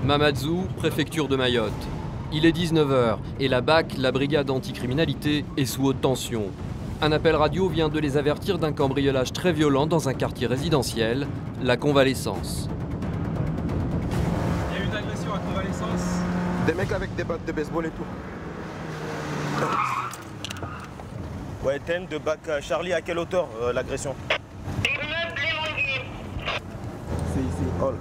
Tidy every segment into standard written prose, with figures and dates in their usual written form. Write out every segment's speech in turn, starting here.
Mamadzou, préfecture de Mayotte. Il est 19h et la BAC, la brigade anticriminalité, est sous haute tension. Un appel radio vient de les avertir d'un cambriolage très violent dans un quartier résidentiel, la Convalescence. Il y a eu une agression à Convalescence. Des mecs avec des battes de baseball et tout. Ouais, thème de BAC Charlie, à quelle hauteur l'agression? C'est ici. Oh là.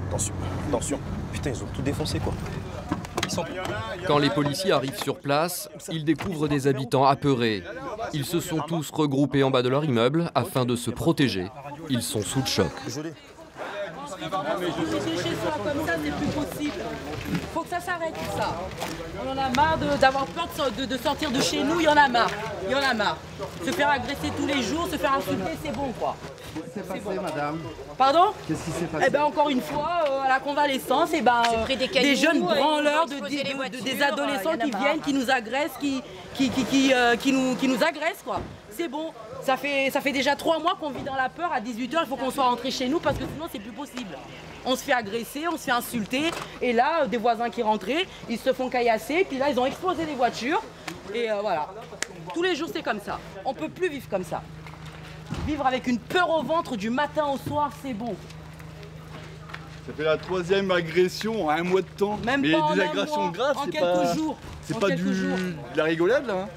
Attention, attention. Putain, ils ont tout défoncé quoi. Quand les policiers arrivent sur place, ils découvrent des habitants apeurés. Ils se sont tous regroupés en bas de leur immeuble afin de se protéger. Ils sont sous le choc. Chez soi comme ça, c'est plus possible. Faut que ça s'arrête tout ça. On en a marre d'avoir peur de sortir de chez nous, il y en a marre. Il y en a marre. Se faire agresser tous les jours, se faire insulter, c'est bon quoi. Qu'est-ce qui s'est passé, madame? Pardon? Qu'est-ce qui s'est passé? Eh ben encore une fois, à la Convalescence, eh ben, des jeunes branleurs, des adolescents qui viennent, qui nous agressent, qui nous agressent quoi. C'est bon. Ça fait déjà 3 mois qu'on vit dans la peur. À 18h, il faut qu'on soit rentré chez nous parce que sinon c'est plus possible. On se fait agresser, on se fait insulter. Et là, des voisins qui rentraient, ils se font caillasser. Puis là, ils ont explosé les voitures. Et voilà. Tous les jours, c'est comme ça. On ne peut plus vivre comme ça. Vivre avec une peur au ventre du matin au soir, c'est bon. Ça fait la 3e agression en 1 mois de temps. Même mais pas des en un agressions mois, graves, en quelques jours. C'est pas de la rigolade là.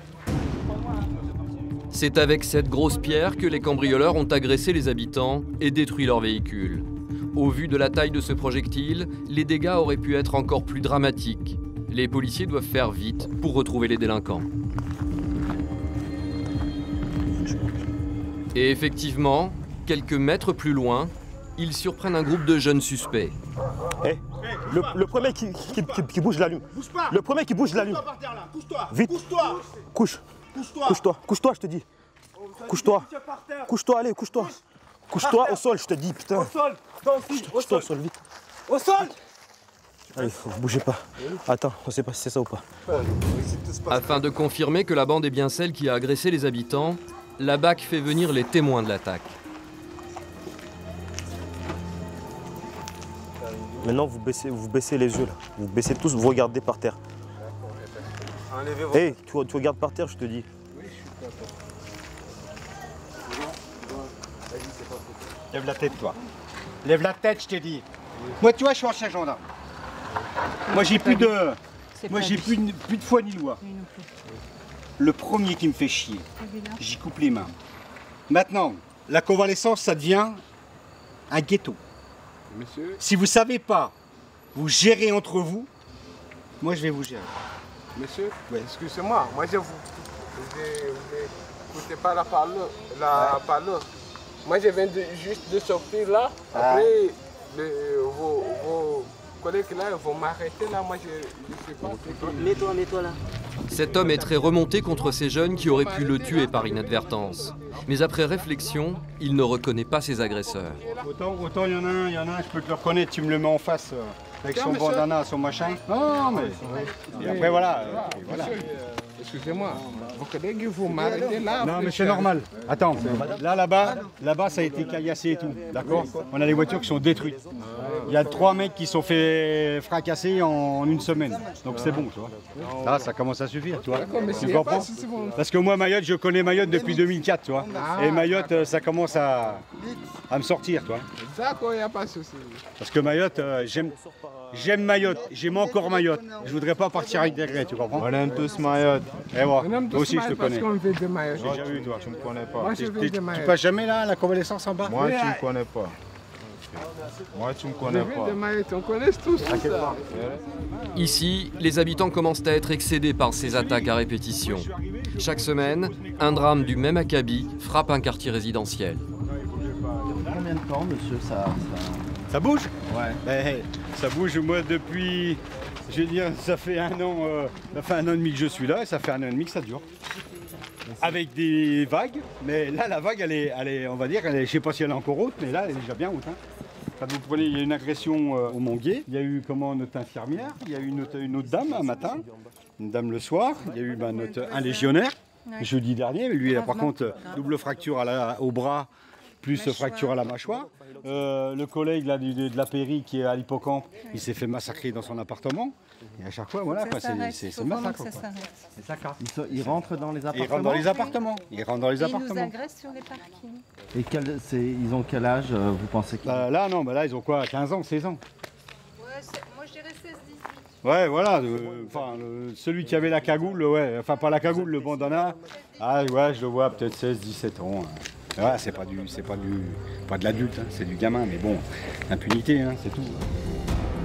C'est avec cette grosse pierre que les cambrioleurs ont agressé les habitants et détruit leur véhicule. Au vu de la taille de ce projectile, les dégâts auraient pu être encore plus dramatiques. Les policiers doivent faire vite pour retrouver les délinquants. Et effectivement, quelques mètres plus loin, ils surprennent un groupe de jeunes suspects. Hey, le premier qui bouge l'allume. Le premier qui bouge l'allume. Vite. Couche. Couche-toi, je te dis. Couche-toi. Couche-toi, allez, couche-toi. Couche-toi au sol, je te dis, putain. Au sol. Toi aussi. Couche-toi au sol, vite. Au sol. Allez, vous bougez pas. Attends, on sait pas si c'est ça ou pas. Afin de confirmer que la bande est bien celle qui a agressé les habitants, la BAC fait venir les témoins de l'attaque. Maintenant, vous baissez les yeux là. Vous baissez tous, vous regardez par terre. Hey, tu regardes par terre, je te dis. Lève la tête, toi. Lève la tête, je t'ai dit. Moi, tu vois, je suis ancien gendarme. Moi, j'ai plus de... Moi, j'ai plus de foi ni loi. Le premier qui me fait chier, j'y coupe les mains. Maintenant, la convalescence, ça devient un ghetto. Monsieur. Si vous savez pas vous gérer entre vous, moi, je vais vous gérer. Monsieur, excusez-moi, moi je vous écoutez pas la parole. Moi je viens juste de sortir là. Après, vos collègues là vont m'arrêter là. Moi je sais pas. Mets-toi là. Cet homme est très remonté contre ces jeunes qui auraient pu le tuer par inadvertance. Mais après réflexion, il ne reconnaît pas ses agresseurs. Autant il y en a un, je peux te le reconnaître, tu me le mets en face. Avec son bandana, son machin. Non, mais. Et après, voilà. Excusez-moi, vos collègues vont m'arrêter là. Non, mais c'est normal. Attends, là-bas, ça a été caillassé et tout. D'accord? On a des voitures qui sont détruites. Il y a 3 mecs qui sont fait fracasser en 1 semaine. Donc c'est bon, tu vois. Là, ça commence à suffire, tu vois. Tu comprends? Parce que moi, Mayotte, je connais Mayotte depuis 2004, tu vois. Et Mayotte, ça commence à me sortir, tu vois. D'accord, il n'y a pas de souci. Parce que Mayotte, j'aime Mayotte, j'aime encore Mayotte. Je voudrais pas partir avec des regrets, tu comprends? On aime tous Mayotte. Et voilà, toi aussi je te connais. Parce qu'on vit de Mayotte. J'ai déjà vu, toi. Tu me connais pas. Moi, je vis de Mayotte. Tu passes jamais là, la convalescence en bas? Moi, tu me connais pas. Moi, tu me connais Je vis pas. de Mayotte, on connaît tous ça. Ici, les habitants commencent à être excédés par ces attaques à répétition. Chaque semaine, un drame du même acabit frappe un quartier résidentiel. Combien de temps, monsieur, Ça bouge? Ouais. Ben, ça bouge, moi, depuis... Je veux dire, ça fait 1 an, ça fait 1 an et demi que je suis là, et ça fait 1 an et demi que ça dure. Avec des vagues, mais là, la vague, elle est, on va dire, je sais pas si elle est encore haute, mais là, elle est déjà bien haute. Hein. Quand vous prenez, il y a une agression au Montguet, il y a eu notre infirmière, il y a eu une autre dame un matin, une dame le soir, il y a eu un légionnaire, jeudi dernier, mais lui, par contre, double fracture au bras plus fracture à la mâchoire. Le collègue là, de la Péri qui est à l'hippocampe, il s'est fait massacrer dans son appartement. Et à chaque fois, voilà, c'est le massacre. Ils rentrent dans les appartements. Ils rentrent dans les appartements. Ils rentrent dans les appartements. Ils nous agressent sur les parkings. Et ils ont quel âge, vous pensez Là, non, là, ils ont quoi, 15 ans, 16 ans. Moi je dirais 16-18. Ouais, voilà, celui qui avait la cagoule, ouais, enfin pas la cagoule, le bandana, ah ouais, je le vois peut-être 16-17 ans. Ouais, c'est pas de l'adulte, hein, c'est du gamin, mais bon, impunité, hein, c'est tout.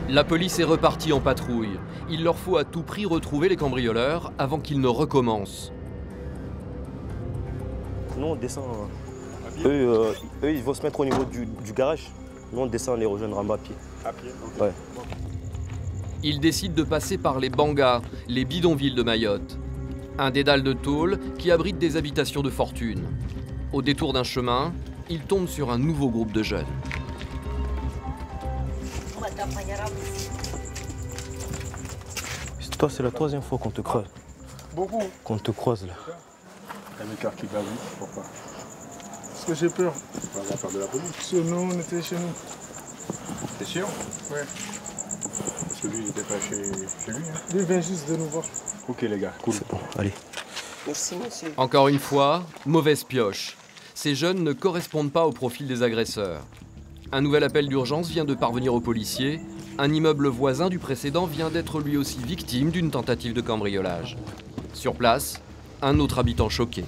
La police est repartie en patrouille. Il leur faut à tout prix retrouver les cambrioleurs avant qu'ils ne recommencent. Nous on descend, eux ils vont se mettre au niveau du garage. Nous on descend, on les rejoindre en bas à pied. À pied, ok. Ouais. Ils décident de passer par les bangas, les bidonvilles de Mayotte. Un dédale de tôle qui abrite des habitations de fortune. Au détour d'un chemin, ils tombent sur un nouveau groupe de jeunes. Toi, c'est la 3e fois qu'on te croise. Beaucoup. Qu'on te croise là. T'as mis carte qui va vite, pourquoi? Parce que j'ai peur. On va avoir peur de la police. Parce que nous, on était chez nous. T'es sûr? Ouais. Parce que lui, il n'était pas chez lui. Hein. Lui vient juste de nous voir. Ok les gars, cool. C'est bon, allez. Merci, monsieur. Encore une fois, mauvaise pioche. Ces jeunes ne correspondent pas au profil des agresseurs. Un nouvel appel d'urgence vient de parvenir aux policiers. Un immeuble voisin du précédent vient d'être lui aussi victime d'une tentative de cambriolage. Sur place, un autre habitant choqué.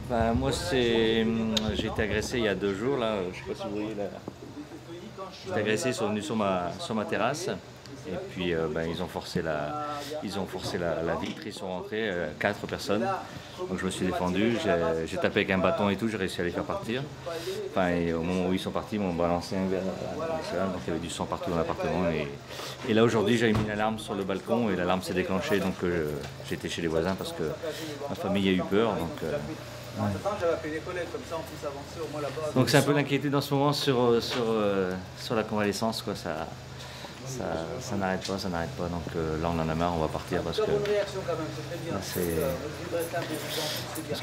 Ben, moi, j'ai été agressé il y a 2 jours, là, je sais pas si vous voyez là. J'ai été agressé, ils sont venus sur ma terrasse. Et puis ils ont forcé la vitre, ils sont rentrés, 4 personnes. Donc je me suis défendu, j'ai tapé avec un bâton et tout, j'ai réussi à les faire partir. Enfin, et au moment où ils sont partis, ils m'ont balancé un verre donc il y avait du sang partout dans l'appartement. Et là aujourd'hui, j'ai mis l'alarme sur le balcon et l'alarme s'est déclenchée, donc j'étais chez les voisins parce que ma famille a eu peur. Donc c'est un peu l'inquiétude en ce moment sur la convalescence, quoi. Ça n'arrête pas. Donc là, on en a marre, on va partir parce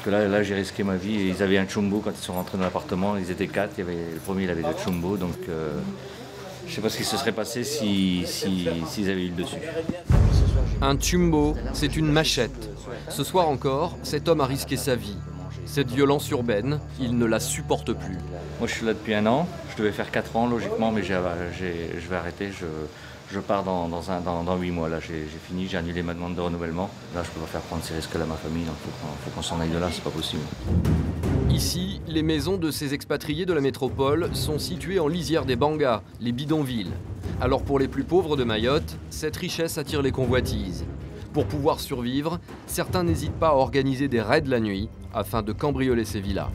que là j'ai risqué ma vie. Et ils avaient un chumbo quand ils sont rentrés dans l'appartement. Ils étaient 4. Le premier, il avait le chumbo. Donc je ne sais pas ce qui se serait passé s'ils avaient eu le dessus. Un chumbo, c'est une machette. Ce soir encore, cet homme a risqué sa vie. Cette violence urbaine, il ne la supporte plus. Moi, je suis là depuis 1 an. Je devais faire 4 ans, logiquement, mais je vais arrêter. Je pars dans 8 mois. Là, j'ai fini, j'ai annulé ma demande de renouvellement. Là, je ne peux pas faire prendre ces risques-là à ma famille. Il faut qu'on s'en aille de là, c'est pas possible. Ici, les maisons de ces expatriés de la métropole sont situées en lisière des bangas, les bidonvilles. Alors pour les plus pauvres de Mayotte, cette richesse attire les convoitises. Pour pouvoir survivre, certains n'hésitent pas à organiser des raids la nuit afin de cambrioler ces villas.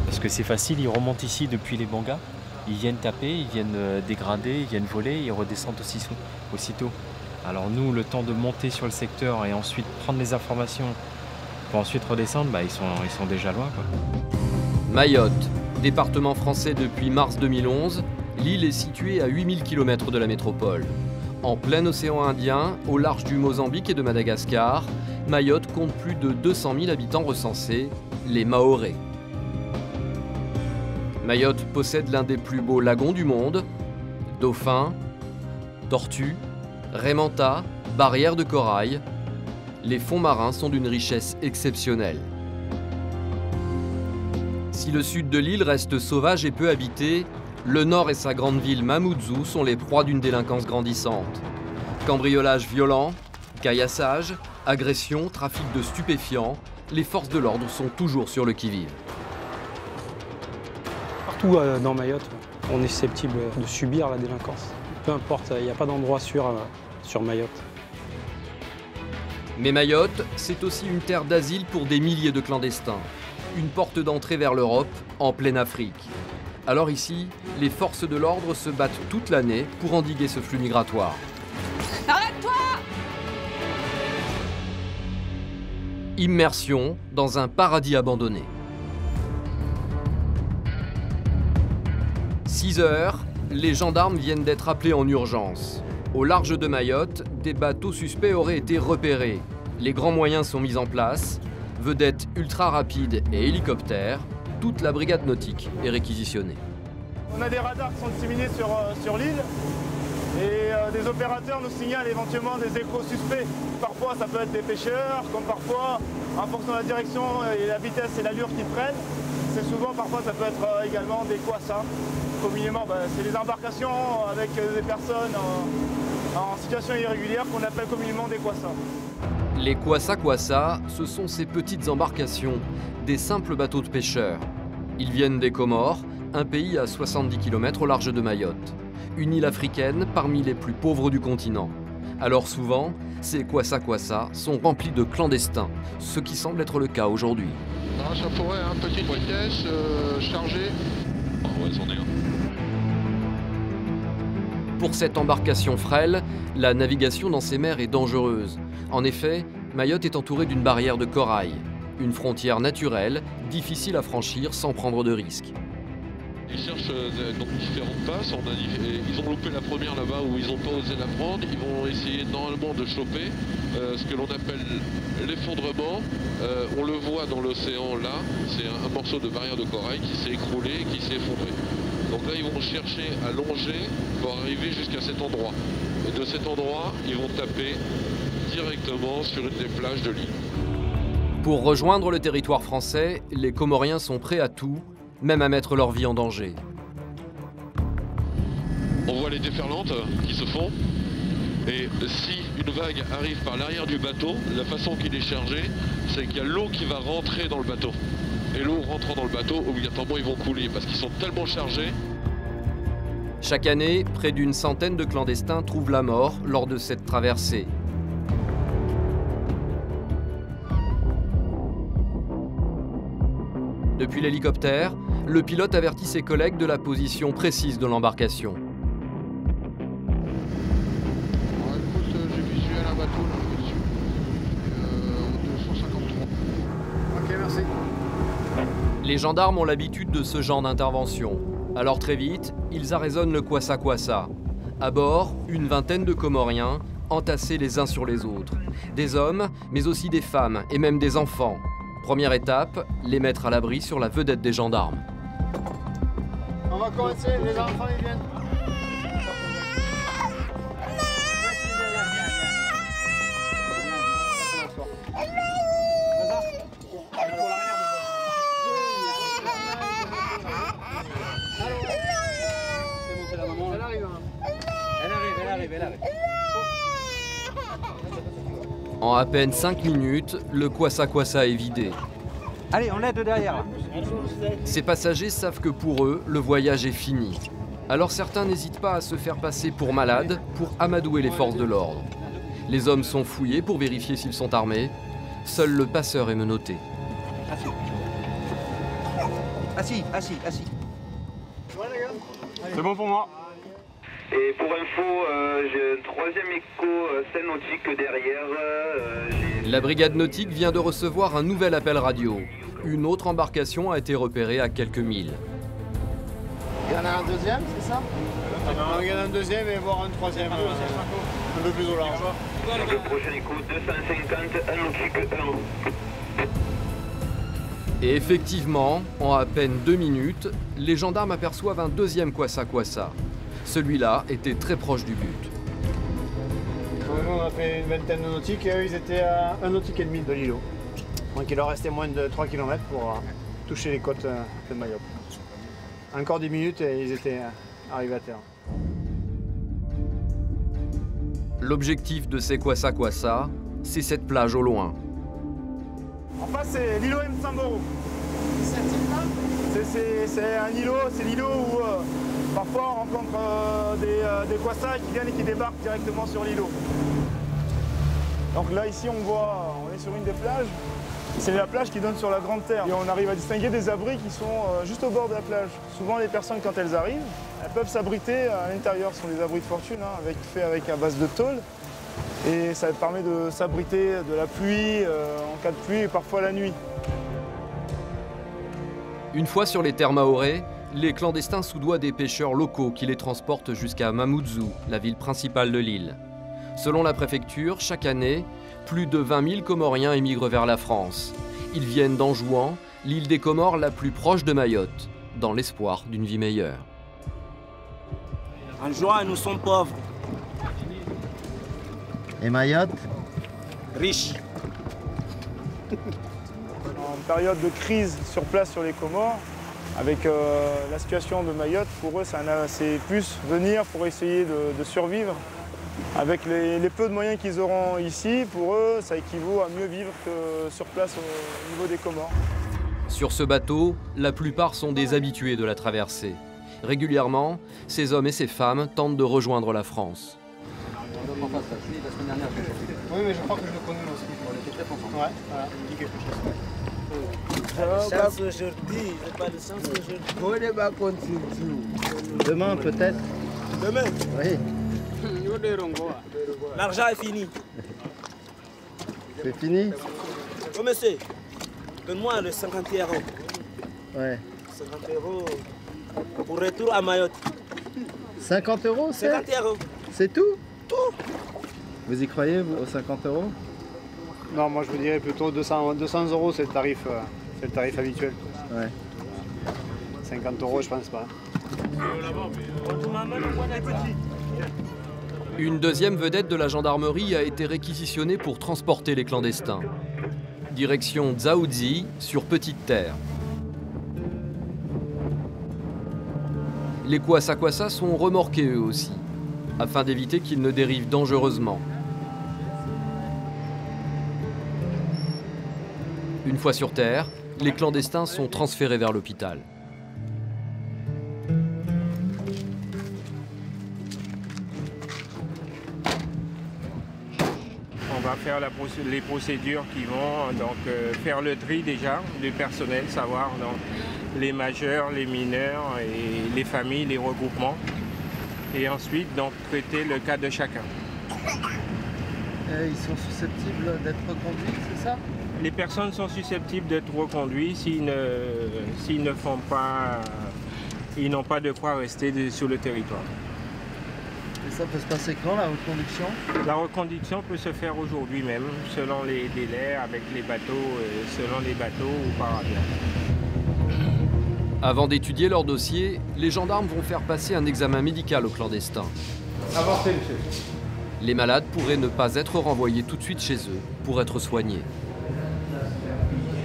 Parce que c'est facile, ils remontent ici depuis les bangas, ils viennent taper, ils viennent dégrader, ils viennent voler, ils redescendent aussitôt. Alors nous, le temps de monter sur le secteur et ensuite prendre les informations pour ensuite redescendre, ils sont déjà loin, quoi. Mayotte, département français depuis mars 2011, l'île est située à 8000 km de la métropole. En plein océan Indien, au large du Mozambique et de Madagascar, Mayotte compte plus de 200 000 habitants recensés, les Mahorais. Mayotte possède l'un des plus beaux lagons du monde, dauphins, tortues, raimentas, barrières de corail. Les fonds marins sont d'une richesse exceptionnelle. Si le sud de l'île reste sauvage et peu habité, le nord et sa grande ville Mamoudzou sont les proies d'une délinquance grandissante. Cambriolage violent, caillassage, agression, trafic de stupéfiants, les forces de l'ordre sont toujours sur le qui-vive. Partout dans Mayotte, on est susceptible de subir la délinquance. Peu importe, il n'y a pas d'endroit sûr sur Mayotte. Mais Mayotte, c'est aussi une terre d'asile pour des milliers de clandestins. Une porte d'entrée vers l'Europe, en pleine Afrique. Alors ici, les forces de l'ordre se battent toute l'année pour endiguer ce flux migratoire. Arrête-toi! Immersion dans un paradis abandonné. 6 heures, les gendarmes viennent d'être appelés en urgence. Au large de Mayotte, des bateaux suspects auraient été repérés. Les grands moyens sont mis en place. Vedettes ultra rapides et hélicoptères, toute la brigade nautique est réquisitionnée. On a des radars qui sont disséminés sur l'île et des opérateurs nous signalent éventuellement des échos suspects. Parfois ça peut être des pêcheurs, comme parfois, en fonction de la direction et la vitesse et l'allure qu'ils prennent, c'est souvent, parfois ça peut être également des kwassa. Communément, c'est des embarcations avec des personnes en situation irrégulière qu'on appelle communément des kwassa. Les kwassa-kwassa, ce sont ces petites embarcations, des simples bateaux de pêcheurs. Ils viennent des Comores, un pays à 70 km au large de Mayotte. Une île africaine parmi les plus pauvres du continent. Alors souvent, ces kwassa-kwassa sont remplis de clandestins, ce qui semble être le cas aujourd'hui. Ah, ça pourrait, hein, petite vitesse, chargée. Oh, ouais, c'en est un. Pour cette embarcation frêle, la navigation dans ces mers est dangereuse. En effet, Mayotte est entourée d'une barrière de corail, une frontière naturelle, difficile à franchir sans prendre de risques. Ils cherchent dans différentes passes, ils ont loupé la première là-bas où ils n'ont pas osé la prendre, ils vont essayer normalement de choper ce que l'on appelle l'effondrement. On le voit dans l'océan là, c'est un morceau de barrière de corail qui s'est écroulé et qui s'est effondré. Donc là ils vont chercher à longer pour arriver jusqu'à cet endroit. Et de cet endroit, ils vont taper directement sur une des plages de l'île. Pour rejoindre le territoire français, les Comoriens sont prêts à tout, même à mettre leur vie en danger. On voit les déferlantes qui se font. Et si une vague arrive par l'arrière du bateau, la façon qu'il est chargé, c'est qu'il y a l'eau qui va rentrer dans le bateau. Et l'eau rentrant dans le bateau, obligatoirement ils vont couler parce qu'ils sont tellement chargés. Chaque année, près d'une centaine de clandestins trouvent la mort lors de cette traversée. Depuis l'hélicoptère, le pilote avertit ses collègues de la position précise de l'embarcation. J'ai visuel un bateau là, monsieur. 253. Ok, merci. Les gendarmes ont l'habitude de ce genre d'intervention. Alors très vite, ils arraisonnent le kwassa-kwassa. À bord, une vingtaine de Comoriens, entassés les uns sur les autres. Des hommes, mais aussi des femmes et même des enfants. Première étape, les mettre à l'abri sur la vedette des gendarmes. On va commencer, les enfants ils viennent. En à peine 5 minutes, le kwassa-kwassa est vidé. Allez, on l'aide derrière. Ces passagers savent que pour eux, le voyage est fini. Alors certains n'hésitent pas à se faire passer pour malades pour amadouer les forces de l'ordre. Les hommes sont fouillés pour vérifier s'ils sont armés. Seul le passeur est menotté. Assis. C'est bon pour moi. Et pour info, j'ai un troisième écho scène nautique derrière. La brigade nautique vient de recevoir un nouvel appel radio. Une autre embarcation a été repérée à quelques milles. Il y en a un deuxième, c'est ça? Il y en a un deuxième et voire un troisième, un peu plus au large. Le prochain écho 250, un nautique 1. Et effectivement, en à peine 2 minutes, les gendarmes aperçoivent un deuxième kwassa-kwassa. Celui-là était très proche du but. Nous, on a fait une vingtaine de nautiques et eux, ils étaient à 1 nautique et demi de l'îlot. Donc il leur restait moins de 3 km pour toucher les côtes de Mayotte. Encore 10 minutes et ils étaient arrivés à terre. L'objectif de ces kwassa-kwassa, c'est cette plage au loin. En face, c'est l'îlot Msamboro. C'est un îlot, c'est l'îlot où parfois on rencontre des kwassas qui viennent et qui débarquent directement sur l'îlot. Donc là, ici, on est sur une des plages. C'est la plage qui donne sur la Grande Terre. Et on arrive à distinguer des abris qui sont juste au bord de la plage. Souvent, les personnes, quand elles arrivent, elles peuvent s'abriter à l'intérieur. Ce sont des abris de fortune, hein, faits avec à base de tôle. Et ça permet de s'abriter de la pluie, en cas de pluie et parfois la nuit. Une fois sur les terres mahorais, Les clandestins soudoient des pêcheurs locaux qui les transportent jusqu'à Mamoudzou, la ville principale de l'île. Selon la préfecture, chaque année, plus de 20 000 Comoriens émigrent vers la France. Ils viennent d'Anjouan, l'île des Comores la plus proche de Mayotte, dans l'espoir d'une vie meilleure. Anjouan, nous sommes pauvres. Et Mayotte? Riche. En période de crise sur place sur les Comores, avec la situation de Mayotte, pour eux c'est plus venir pour essayer de survivre. Avec les peu de moyens qu'ils auront ici, pour eux ça équivaut à mieux vivre que sur place au niveau des Comores. Sur ce bateau, la plupart sont des habitués de la traversée. Régulièrement, ces hommes et ces femmes tentent de rejoindre la France. Oui, mais je crois que je le connais aussi. On était très ensemble. Ouais, voilà, il dit quelque chose. Chance aujourd'hui, j'ai pas de chance aujourd'hui. On n'est pas continu. Demain peut-être. Demain? Oui. L'argent est fini. C'est fini? Oh monsieur, donne-moi les 50 €. Ouais. 50 € pour retour à Mayotte. 50 €, c'est? 50 €. C'est tout? Tout. Vous y croyez, vous, aux 50 €? Non, moi je vous dirais plutôt 200 €, c'est le tarif habituel. Ouais. 50 € je pense pas. Une deuxième vedette de la gendarmerie a été réquisitionnée pour transporter les clandestins. Direction Dzaoudzi, sur Petite Terre. Les Kwassa-Kwassa sont remorqués eux aussi, afin d'éviter qu'ils ne dérivent dangereusement. Une fois sur Terre, les clandestins sont transférés vers l'hôpital. On va faire les procédures qui vont donc faire le tri déjà du personnel, savoir donc, les majeurs, les mineurs et les familles, les regroupements. Et ensuite donc traiter le cas de chacun. Ils sont susceptibles d'être reconduits, c'est ça? Les personnes sont susceptibles d'être reconduites s'ils ne font pas, ils n'ont pas de quoi rester sur le territoire. Et ça peut se passer quand, la reconduction? La reconduction peut se faire aujourd'hui même, selon les délais, avec les bateaux, selon les bateaux ou par avion. Avant d'étudier leur dossier, les gendarmes vont faire passer un examen médical aux clandestins. Avancez, monsieur. Les malades pourraient ne pas être renvoyés tout de suite chez eux pour être soignés.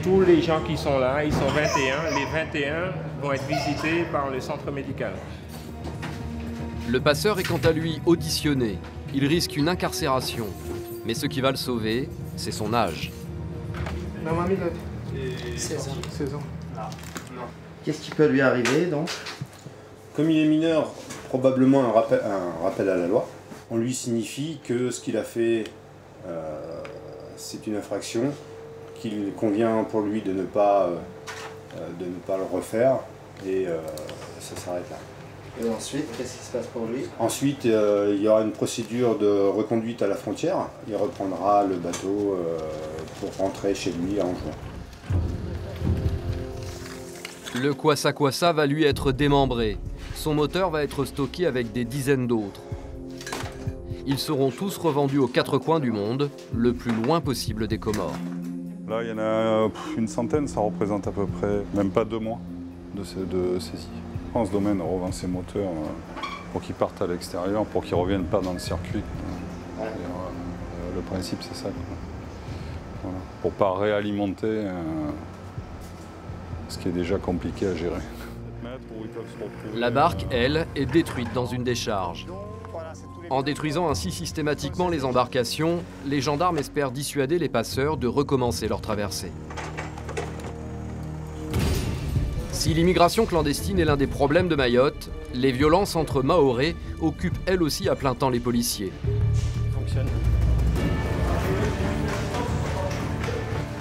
Tous les gens qui sont là, ils sont 21, les 21 vont être visités par le centre médical. Le passeur est quant à lui auditionné. Il risque une incarcération. Mais ce qui va le sauver, c'est son âge. 16 ans. 16 ans. Qu'est-ce qui peut lui arriver donc? Comme il est mineur, probablement un rappel à la loi. On lui signifie que ce qu'il a fait, c'est une infraction, qu'il convient pour lui de ne pas le refaire, et ça s'arrête là. Et ensuite, qu'est-ce qui se passe pour lui? Ensuite, il y aura une procédure de reconduite à la frontière. Il reprendra le bateau pour rentrer chez lui à Anjouan. Le Kwassa-Kwassa va lui être démembré. Son moteur va être stocké avec des dizaines d'autres. Ils seront tous revendus aux quatre coins du monde, le plus loin possible des Comores. Là, il y en a une centaine, ça représente à peu près même pas 2 mois de saisie. Ce domaine revend ses moteurs pour qu'ils partent à l'extérieur, pour qu'ils ne reviennent pas dans le circuit. Le principe, c'est ça. Voilà. Pour ne pas réalimenter ce qui est déjà compliqué à gérer. La barque, elle, est détruite dans une décharge. En détruisant ainsi systématiquement les embarcations, les gendarmes espèrent dissuader les passeurs de recommencer leur traversée. Si l'immigration clandestine est l'un des problèmes de Mayotte, les violences entre Mahorais occupent elles aussi à plein temps les policiers. Fonctionne.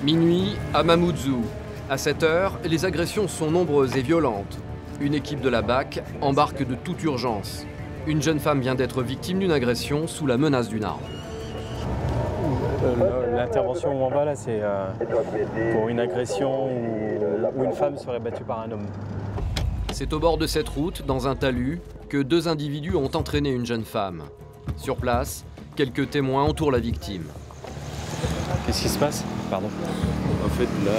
Minuit à Mamoudzou. À cette heure, les agressions sont nombreuses et violentes. Une équipe de la BAC embarque de toute urgence. Une jeune femme vient d'être victime d'une agression sous la menace d'une arme. L'intervention où on va là, c'est pour une agression où une femme serait battue par un homme. C'est au bord de cette route, dans un talus, que 2 individus ont entraîné une jeune femme. Sur place, quelques témoins entourent la victime. Qu'est-ce qui se passe? Pardon. En fait, là,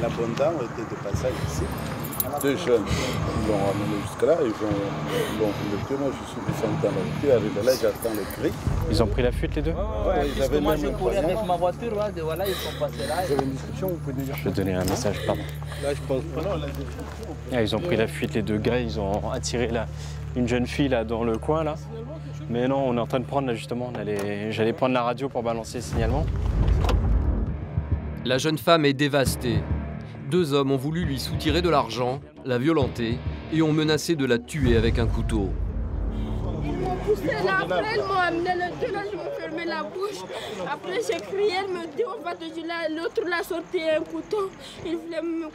la bonne dame était de passage ici. 2 jeunes, ils l'ont ramené jusque-là, ils l'ont fait. Moi, je suis descendu dans la voiture, arrivé là, j'attends le cri. Ils ont pris la fuite, les deux? Ouais, ils avaient moi, même je un courais poignard. avec ma voiture, voilà, ils sont passés là. Vous avez une description, vous pouvez nous dire? Je vais donner un message, pardon. Là, je pense pas. Non, la description. Ah, ils ont pris la fuite, les 2 gars, ils ont attiré une jeune fille là, dans le coin là. Mais non, on est en train de prendre là justement, j'allais prendre la radio pour balancer le signalement. La jeune femme est dévastée. 2 hommes ont voulu lui soutirer de l'argent, la violenter et ont menacé de la tuer avec un couteau. Ils m'ont poussé là, après ils m'ont amené le deux, là je me fermais la bouche. Après j'ai crié, elle me dit on va te tuer là, l'autre l'a sorti un couteau. Il voulait me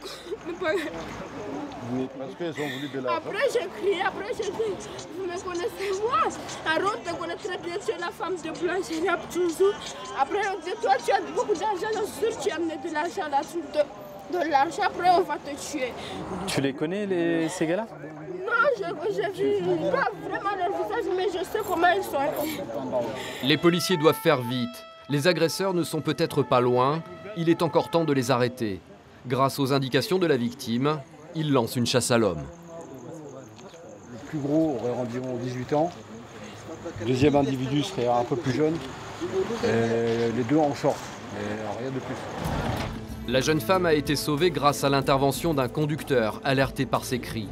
Parce qu'ils ont voulu de l'argent. Après j'ai crié, après j'ai dit, vous me connaissez moi? Aaron te connaît très bien, tu es la femme de blanche, il y a toujours. Après on dit toi tu as beaucoup d'argent, je suis sûr que tu as amené de l'argent là, de l'argent, après on va te tuer. Tu les connais ces gars-là? Non, j'ai vu pas vraiment leur visage, mais je sais comment ils sont. Les policiers doivent faire vite. Les agresseurs ne sont peut-être pas loin. Il est encore temps de les arrêter. Grâce aux indications de la victime, ils lancent une chasse à l'homme. Le plus gros aurait environ 18 ans. Le deuxième individu serait un peu plus jeune. Et les 2 en short, mais rien de plus. La jeune femme a été sauvée grâce à l'intervention d'un conducteur alerté par ses cris.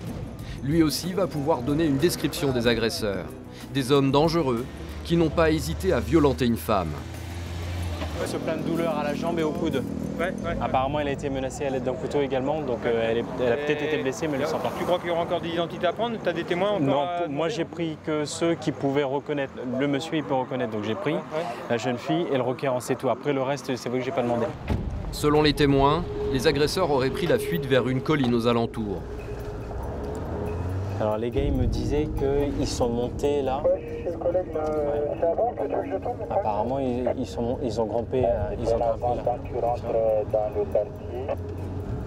Lui aussi va pouvoir donner une description des agresseurs. Des hommes dangereux qui n'ont pas hésité à violenter une femme. Elle se plaint de douleur à la jambe et au coude. Apparemment, elle a été menacée à l'aide d'un couteau également, donc elle a peut-être été blessée, mais elle ne le sent pas. Tu crois qu'il y aura encore des identités à prendre? Tu as des témoins encore? Non, moi j'ai pris que ceux qui pouvaient reconnaître. Le monsieur, il peut reconnaître, donc j'ai pris la jeune fille et le requérant, c'est tout. Après, le reste, c'est vrai que j'ai pas demandé. Selon les témoins, les agresseurs auraient pris la fuite vers une colline aux alentours. Alors les gars, ils me disaient qu'ils sont montés là. Apparemment, ils ont grimpé là.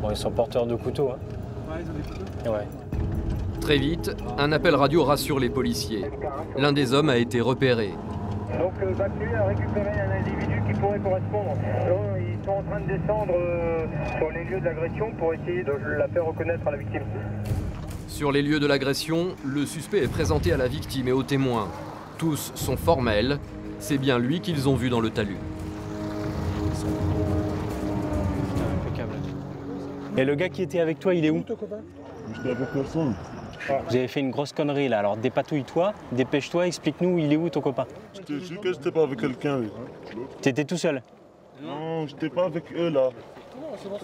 Bon, ils sont porteurs de couteaux. Hein. Ouais, ils ont des couteaux. Ouais. Très vite, un appel radio rassure les policiers. L'un des hommes a été repéré. Donc Bactu a récupéré un individu qui pourrait correspondre. Ils sont en train de descendre sur les lieux de l'agression pour essayer de la faire reconnaître à la victime. Sur les lieux de l'agression, le suspect est présenté à la victime et aux témoins. Tous sont formels, c'est bien lui qu'ils ont vu dans le talus. Impeccable. Et le gars qui était avec toi, il est où? J'étais avec personne. Vous avez fait une grosse connerie là, alors dépatouille-toi, dépêche-toi, explique-nous, il est où ton copain? Je te jure que j'étais pas avec quelqu'un. T'étais tout seul? Non, j'étais pas avec eux là.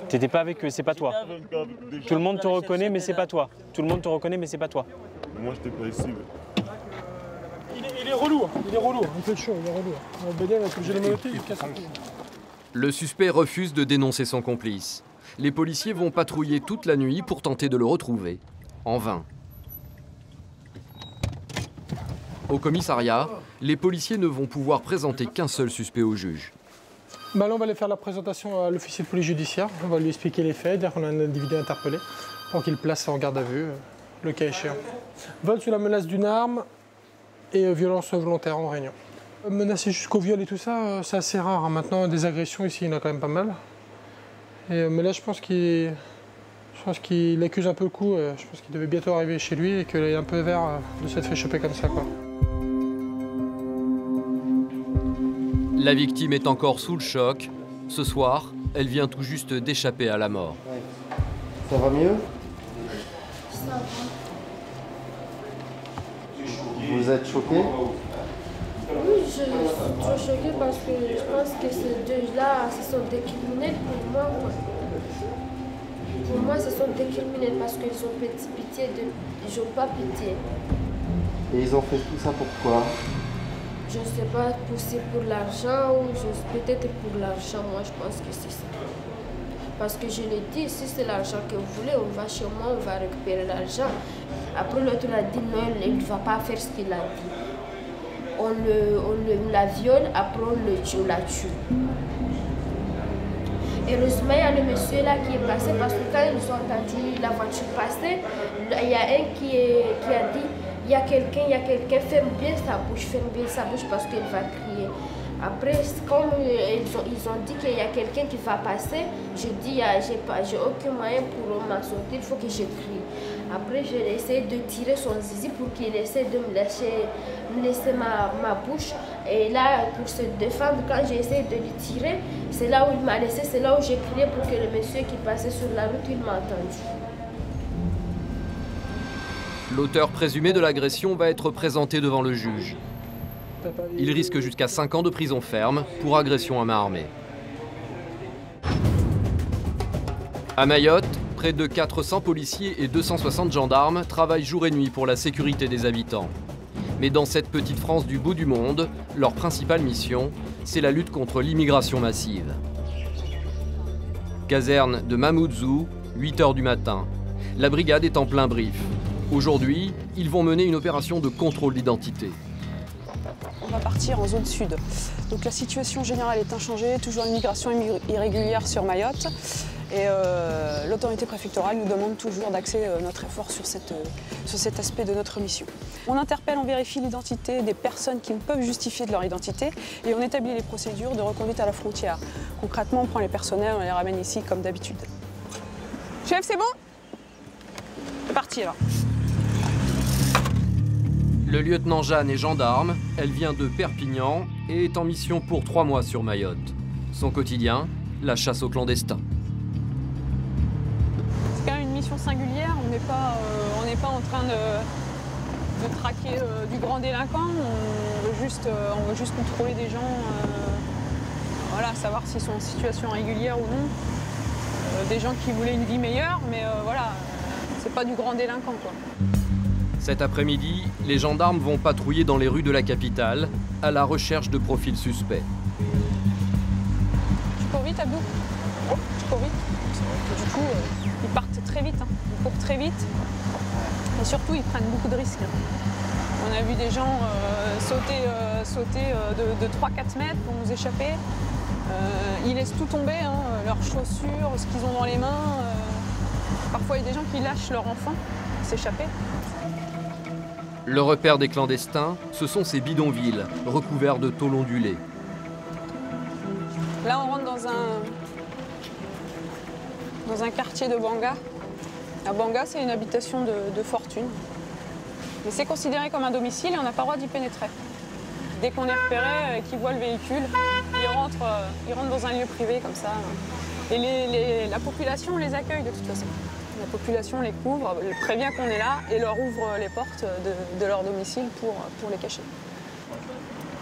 T'étais pas avec eux, c'est pas toi. Tout le monde te reconnaît, mais c'est pas toi. Tout le monde te reconnaît, mais c'est pas toi. Moi, j'étais pas ici. Il est relou, il fait chaud, il est relou. Bédel a obligé de le noter, il casse tout. Le suspect refuse de dénoncer son complice. Les policiers vont patrouiller toute la nuit pour tenter de le retrouver. En vain. Au commissariat, les policiers ne vont pouvoir présenter qu'un seul suspect au juge. Bah là, on va aller faire la présentation à l'officier de police judiciaire. On va lui expliquer les faits, dire qu'on a un individu interpellé pour qu'il place en garde à vue, le cas échéant. Vol sous la menace d'une arme et violence volontaire en réunion. Menacer jusqu'au viol et tout ça, c'est assez rare. Maintenant, des agressions ici, il y en a quand même pas mal. Mais là, je pense qu'il accuse un peu le coup. Je pense qu'il devait bientôt arriver chez lui et qu'il est un peu vert de s'être fait choper comme ça, quoi. La victime est encore sous le choc. Ce soir, elle vient tout juste d'échapper à la mort. Ça va mieux? Ça va. Vous êtes choqué? Oui, je suis trop choquée parce que je pense que ces deux-là, ce sont des criminels pour moi. Pour moi, ce sont des criminels parce qu'ils ont pitié ils n'ont pas pitié. Et ils ont fait tout ça pourquoi? Je ne sais pas, c'est pour l'argent ou peut-être pour l'argent, moi je pense que c'est ça. Parce que je l'ai dit, si c'est l'argent que vous voulez, on va chez moi, on va récupérer l'argent. Après l'autre a dit non, il ne va pas faire ce qu'il a dit. On la viole, après on la tue. Heureusement, il y a le monsieur là qui est passé parce que quand ils ont entendu la voiture passer, il y a un qui a dit il y a quelqu'un, ferme bien sa bouche parce qu'il va crier. Après, comme ils ont dit qu'il y a quelqu'un qui va passer, je dis j'ai aucun moyen pour m'en sortir, il faut que je crie. Après, j'ai essayé de tirer son zizi pour qu'il essaie de me laisser ma bouche. Et là, pour se défendre, quand j'ai essayé de lui tirer, c'est là où il m'a laissé, c'est là où j'ai crié pour que le monsieur qui passait sur la route, il m'a entendu. L'auteur présumé de l'agression va être présenté devant le juge. Il risque jusqu'à 5 ans de prison ferme pour agression à main armée. À Mayotte, près de 400 policiers et 260 gendarmes travaillent jour et nuit pour la sécurité des habitants. Mais dans cette petite France du bout du monde, leur principale mission, c'est la lutte contre l'immigration massive. Caserne de Mamoudzou, 8 h du matin. La brigade est en plein brief. Aujourd'hui, ils vont mener une opération de contrôle d'identité. On va partir en zone sud. Donc la situation générale est inchangée, toujours une migration irrégulière sur Mayotte. Et l'autorité préfectorale nous demande toujours d'axer notre effort sur cet aspect de notre mission. On interpelle, on vérifie l'identité des personnes qui ne peuvent justifier de leur identité et on établit les procédures de reconduite à la frontière. Concrètement, on prend les personnels, on les ramène ici comme d'habitude. Chef, c'est bon? C'est parti alors. Le lieutenant Jeanne est gendarme, elle vient de Perpignan et est en mission pour 3 mois sur Mayotte. Son quotidien, la chasse aux clandestins. C'est quand même une mission singulière, on n'est pas en train de traquer du grand délinquant, on veut juste contrôler des gens, voilà, savoir s'ils sont en situation régulière ou non. Des gens qui voulaient une vie meilleure, mais voilà, c'est pas du grand délinquant quoi. Cet après-midi, les gendarmes vont patrouiller dans les rues de la capitale à la recherche de profils suspects. Tu cours vite, Abdou? Tu cours vite? Du coup, ils partent très vite, hein. Ils courent très vite. Et surtout, ils prennent beaucoup de risques. On a vu des gens sauter de 3-4 mètres pour nous échapper. Ils laissent tout tomber, hein, leurs chaussures, ce qu'ils ont dans les mains. Parfois, il y a des gens qui lâchent leur enfant pour s'échapper. Le repère des clandestins, ce sont ces bidonvilles, recouverts de tôles ondulées. Là, on rentre dans un quartier de Banga. À Banga, c'est une habitation de fortune. Mais c'est considéré comme un domicile et on n'a pas le droit d'y pénétrer. Dès qu'on est repéré, qu'ils voient le véhicule, ils rentrent dans un lieu privé comme ça. Et la population les accueille de toute façon. La population les couvre, les prévient qu'on est là et leur ouvre les portes de leur domicile pour les cacher.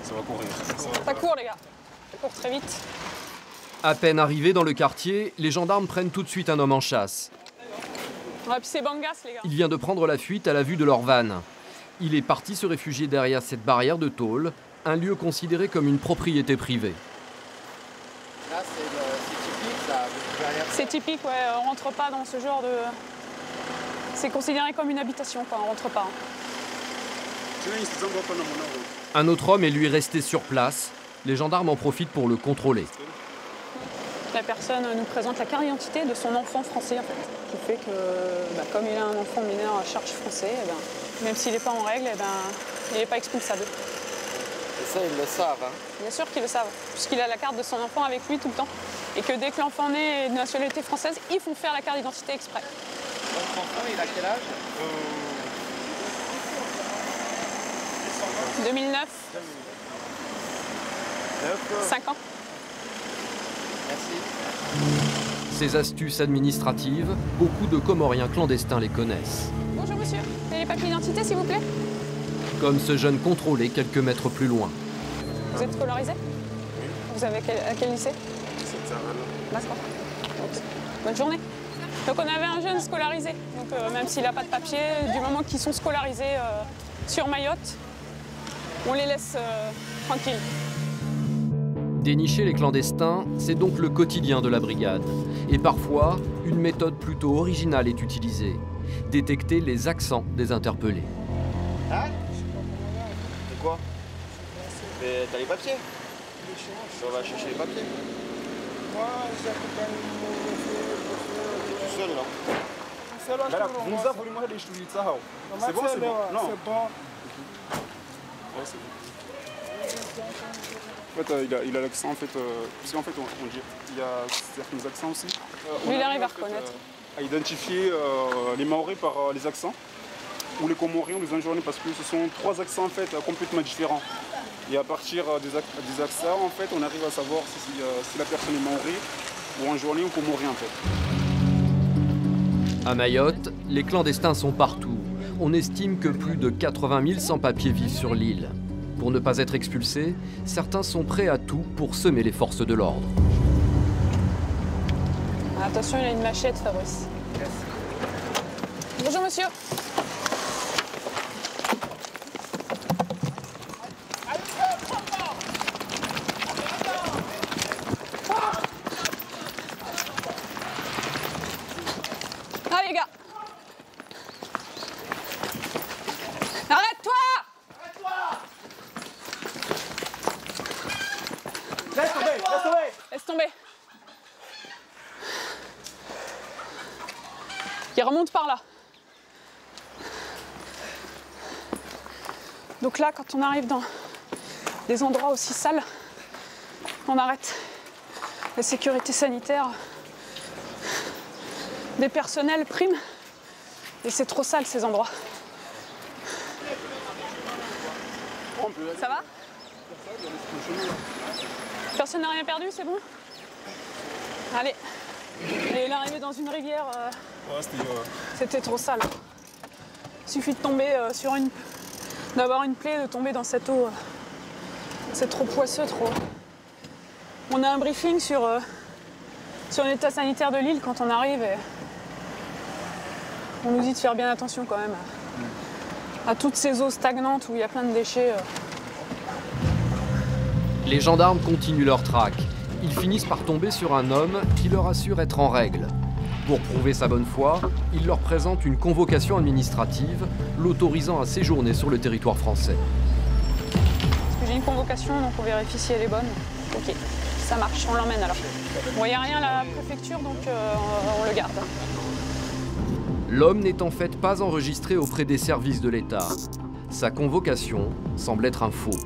Ça va courir. Ça court les gars, ça court très vite. À peine arrivés dans le quartier, les gendarmes prennent tout de suite un homme en chasse. Ouais, puis c'est Bangas les gars. Il vient de prendre la fuite à la vue de leur van. Il est parti se réfugier derrière cette barrière de tôle, un lieu considéré comme une propriété privée. Là, c'est typique, ça. C'est typique, ouais, on rentre pas dans ce genre de... C'est considéré comme une habitation, quoi, on rentre pas. Un autre homme est lui resté sur place. Les gendarmes en profitent pour le contrôler. La personne nous présente la carte d'identité de son enfant français, en fait, qui fait que, comme il a un enfant mineur à charge français, même s'il n'est pas en règle, il n'est pas expulsable. Et ça, ils le savent, hein? Bien sûr qu'ils le savent, puisqu'il a la carte de son enfant avec lui tout le temps. Et que dès que l'enfant naît de nationalité française, ils font faire la carte d'identité exprès. Votre enfant, il a quel âge? 2009. 5 ans. Merci. Ces astuces administratives, beaucoup de Comoriens clandestins les connaissent. Bonjour monsieur, vous avez les papiers d'identité s'il vous plaît? Comme ce jeune contrôlé quelques mètres plus loin. Vous êtes scolarisé? Vous avez à quel lycée? D'accord. Bonne journée. Donc on avait un jeune scolarisé. Donc même s'il n'a pas de papier, du moment qu'ils sont scolarisés sur Mayotte, on les laisse tranquilles. Dénicher les clandestins, c'est donc le quotidien de la brigade. Et parfois, une méthode plutôt originale est utilisée. Détecter les accents des interpellés. Hein? C'est quoi? T'as les papiers? On va chercher les papiers. Moi, j'accompagne mon Tout seul là. C'est là, Vamos a volume de estudar ça. C'est bon, c'est bon. Non. C'est bon. Ouais, c'est bon. En fait, il a l'accent en fait, parce qu'en fait, on dit, il y a certains accents aussi. Lui, il arrive à reconnaître. À identifier les Maoris par les accents, ou les Comoriens ou les Anjouanais, parce que ce sont trois accents en fait complètement différents. Et à partir des accents, en fait, on arrive à savoir si la personne est Maori ou Anjouanais ou Comorien en fait. À Mayotte, les clandestins sont partout. On estime que plus de 80 000 sans-papiers vivent sur l'île. Pour ne pas être expulsés, certains sont prêts à tout pour semer les forces de l'ordre. Attention, il a une machette, Fabrice. Bonjour, monsieur. Ah, les gars. Arrête-toi! Laisse tomber, laisse tomber! Laisse tomber. Il remonte par là. Donc là, quand on arrive dans des endroits aussi sales, on arrête. La sécurité sanitaire, des personnels priment. Et c'est trop sale ces endroits. Ça va? Personne n'a rien perdu, c'est bon? Allez. Et il est arrivé dans une rivière. C'était trop sale. Il suffit de tomber d'avoir une plaie, de tomber dans cette eau. C'est trop poisseux, trop. On a un briefing sur l'état sanitaire de l'île quand on arrive et on nous dit de faire bien attention quand même à toutes ces eaux stagnantes où il y a plein de déchets. Les gendarmes continuent leur traque. Ils finissent par tomber sur un homme qui leur assure être en règle. Pour prouver sa bonne foi, il leur présente une convocation administrative l'autorisant à séjourner sur le territoire français. Parce que j'ai une convocation, donc on vérifie si elle est bonne. Ok, ça marche, on l'emmène alors. Bon, il n'y a rien à la préfecture, donc on le garde. L'homme n'est en fait pas enregistré auprès des services de l'État. Sa convocation semble être un faux.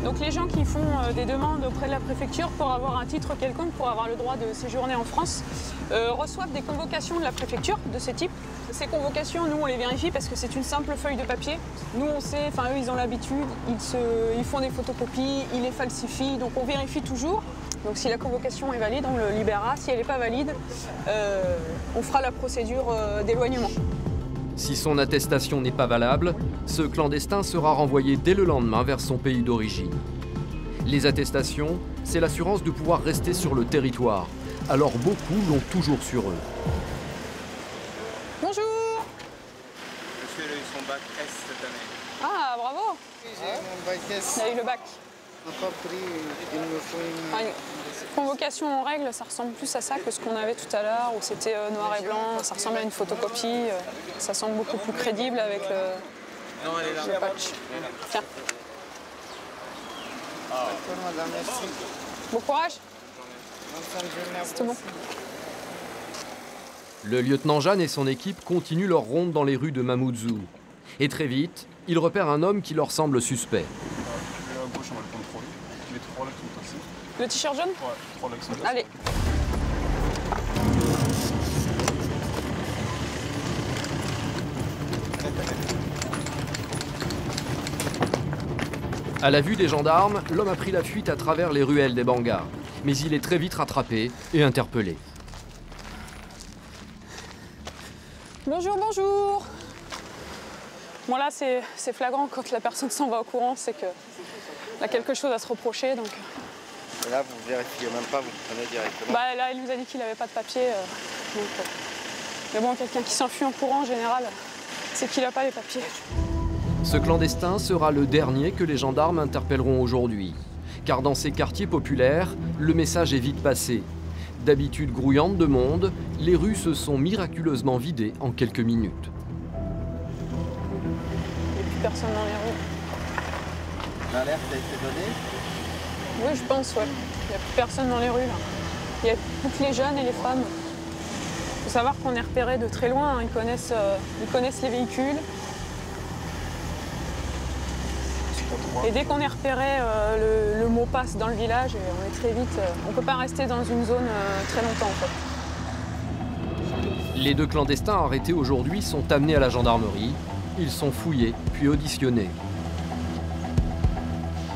Donc les gens qui font des demandes auprès de la préfecture pour avoir un titre quelconque, pour avoir le droit de séjourner en France, reçoivent des convocations de la préfecture de ce type. Ces convocations, nous on les vérifie parce que c'est une simple feuille de papier. Nous on sait, enfin eux ils ont l'habitude, ils font des photocopies, ils les falsifient, donc on vérifie toujours. Donc si la convocation est valide, on le libérera. Si elle n'est pas valide, on fera la procédure d'éloignement. Si son attestation n'est pas valable, ce clandestin sera renvoyé dès le lendemain vers son pays d'origine. Les attestations, c'est l'assurance de pouvoir rester sur le territoire. Alors beaucoup l'ont toujours sur eux. Bonjour. Monsieur a eu son bac S cette année. Ah, bravo. J'ai mon bac S. Il a eu le bac. On n'a pas pris, il me faut une... Convocation en règle, ça ressemble plus à ça que ce qu'on avait tout à l'heure, où c'était noir et blanc, ça ressemble à une photocopie, ça semble beaucoup plus crédible avec le patch. Tiens. Madame, merci. Bon courage. C'est bon. Le lieutenant Jeanne et son équipe continuent leur ronde dans les rues de Mamoudzou. Et très vite, ils repèrent un homme qui leur semble suspect. Le t-shirt jaune? Ouais, 3 lacs. Allez. À la vue des gendarmes, l'homme a pris la fuite à travers les ruelles des Bangas. Mais il est très vite rattrapé et interpellé. Bonjour, bonjour. Bon là, c'est flagrant quand la personne s'en va au courant, c'est qu'elle a quelque chose à se reprocher. Donc... Et là, vous ne vérifiez même pas, vous le prenez directement. Bah là, il nous a dit qu'il n'avait pas de papier. Mais bon, quelqu'un qui s'enfuit en courant, en général, c'est qu'il n'a pas les papiers. Ce clandestin sera le dernier que les gendarmes interpelleront aujourd'hui. Car dans ces quartiers populaires, le message est vite passé. D'habitude grouillantes de monde, les rues se sont miraculeusement vidées en quelques minutes. Il n'y a plus personne dans les rues. L'alerte a été donnée? Oui, je pense, ouais. Il n'y a plus personne dans les rues, là. Il y a toutes les jeunes et les femmes. Il faut savoir qu'on est repéré de très loin, hein. Ils connaissent les véhicules. Et dès qu'on est repéré, le mot passe dans le village et on est très vite. On ne peut pas rester dans une zone très longtemps en fait. Les 2 clandestins arrêtés aujourd'hui sont amenés à la gendarmerie. Ils sont fouillés, puis auditionnés.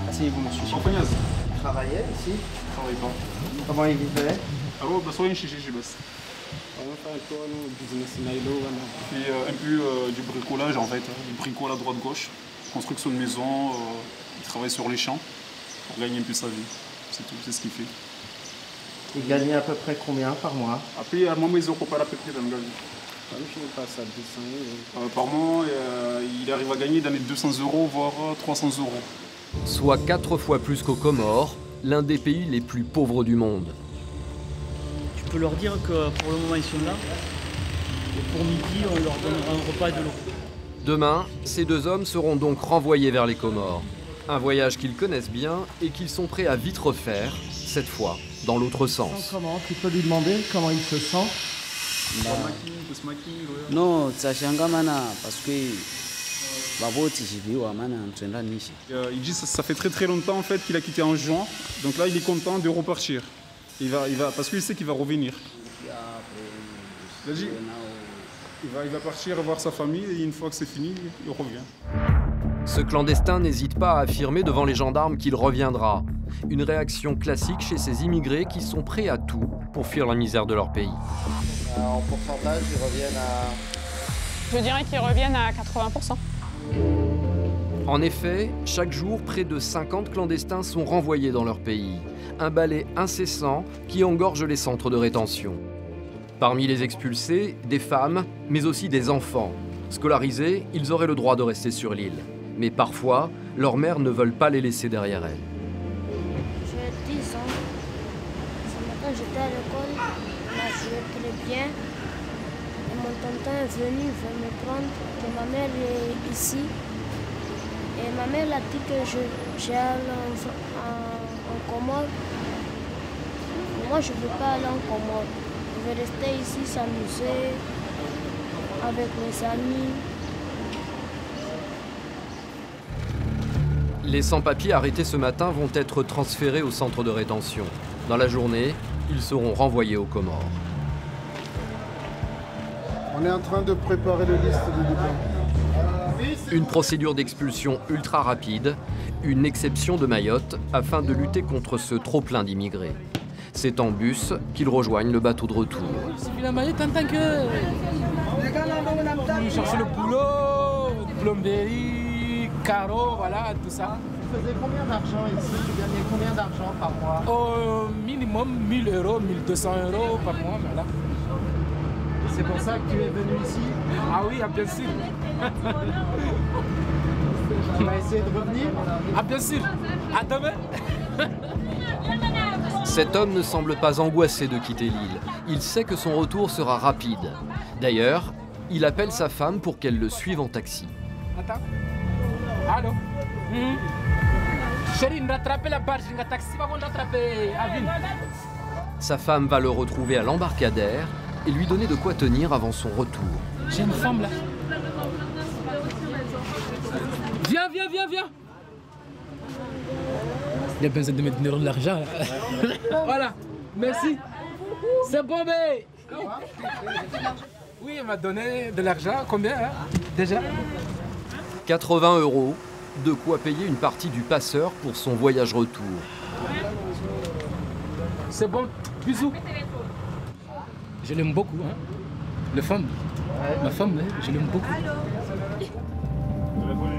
Asseyez-vous, monsieur. Vous travaillait ici? Travaille pas. Comment il vivait? Alors, bah, soyez chez Gégibas. Il fait un peu du bricolage en fait. Il bricole à droite-gauche. Construction de maison, il travaille sur les champs pour gagner un peu sa vie. C'est tout, c'est ce qu'il fait. Il gagnait à peu près combien par mois? Après, à moi, ils ont comparé à peu près dans le gaz. Par mois, il arrive à gagner dans les 200 €, voire 300 €. Soit 4 fois plus qu'aux Comores, l'un des pays les plus pauvres du monde. Tu peux leur dire que pour le moment ils sont là. Et pour midi, on leur donnera un repas et de l'eau. Demain, ces 2 hommes seront donc renvoyés vers les Comores. Un voyage qu'ils connaissent bien et qu'ils sont prêts à vite refaire, cette fois dans l'autre sens. Comment? Tu peux lui demander comment il se sent? Non, ça change mana parce que il dit que ça fait très longtemps en fait qu'il a quitté en juin. Donc là, il est content de repartir. Il va parce qu'il sait qu'il va revenir. Il a dit, il va partir voir sa famille et une fois que c'est fini, il revient. Ce clandestin n'hésite pas à affirmer devant les gendarmes qu'il reviendra. Une réaction classique chez ces immigrés qui sont prêts à tout pour fuir la misère de leur pays. En pourcentage, ils reviennent à... Je dirais qu'ils reviennent à 80%. En effet, chaque jour, près de 50 clandestins sont renvoyés dans leur pays. Un balai incessant qui engorge les centres de rétention. Parmi les expulsés, des femmes, mais aussi des enfants. Scolarisés, ils auraient le droit de rester sur l'île. Mais parfois, leurs mères ne veulent pas les laisser derrière elles. J'ai 10 ans. Ce matin, j'étais à l'école, on a joué très bien. Et mon tonton est venu, il veut me prendre, que ma mère est ici. Et ma mère a dit que j'ai allé en Comore. Moi, je ne veux pas aller en Comore. Je veux rester ici, s'amuser avec mes amis. Les sans-papiers arrêtés ce matin vont être transférés au centre de rétention. Dans la journée, ils seront renvoyés aux Comores. On est en train de préparer le liste de départ. Une procédure d'expulsion ultra rapide, une exception de Mayotte afin de lutter contre ce trop-plein d'immigrés. C'est en bus qu'ils rejoignent le bateau de retour. C'est la Mayotte en tant que... Ils cherchent le boulot, plomberie, carreaux, voilà, tout ça. Tu faisais combien d'argent ici? Tu gagnais combien d'argent par mois? Au minimum 1 000 €, 1 200 € par mois, voilà. C'est pour ça que tu es venu ici? Ah oui, bien sûr. Tu vas essayer de revenir? Ah bien sûr. À demain. Cet homme ne semble pas angoissé de quitter l'île. Il sait que son retour sera rapide. D'ailleurs, il appelle sa femme pour qu'elle le suive en taxi. Attends. Allô? Chérie, rattraper la barge, un taxi va rattraper à ville. Sa femme va le retrouver à l'embarcadère et lui donner de quoi tenir avant son retour. J'ai une femme là. Viens, viens, viens, viens. Il a besoin de me donner de l'argent. Voilà, merci. C'est bon, mais... Oui, il m'a donné de l'argent. Combien, hein, déjà? 80 €, de quoi payer une partie du passeur pour son voyage retour. C'est bon, bisous. Je l'aime beaucoup, hein. La femme. Ma femme, je l'aime beaucoup.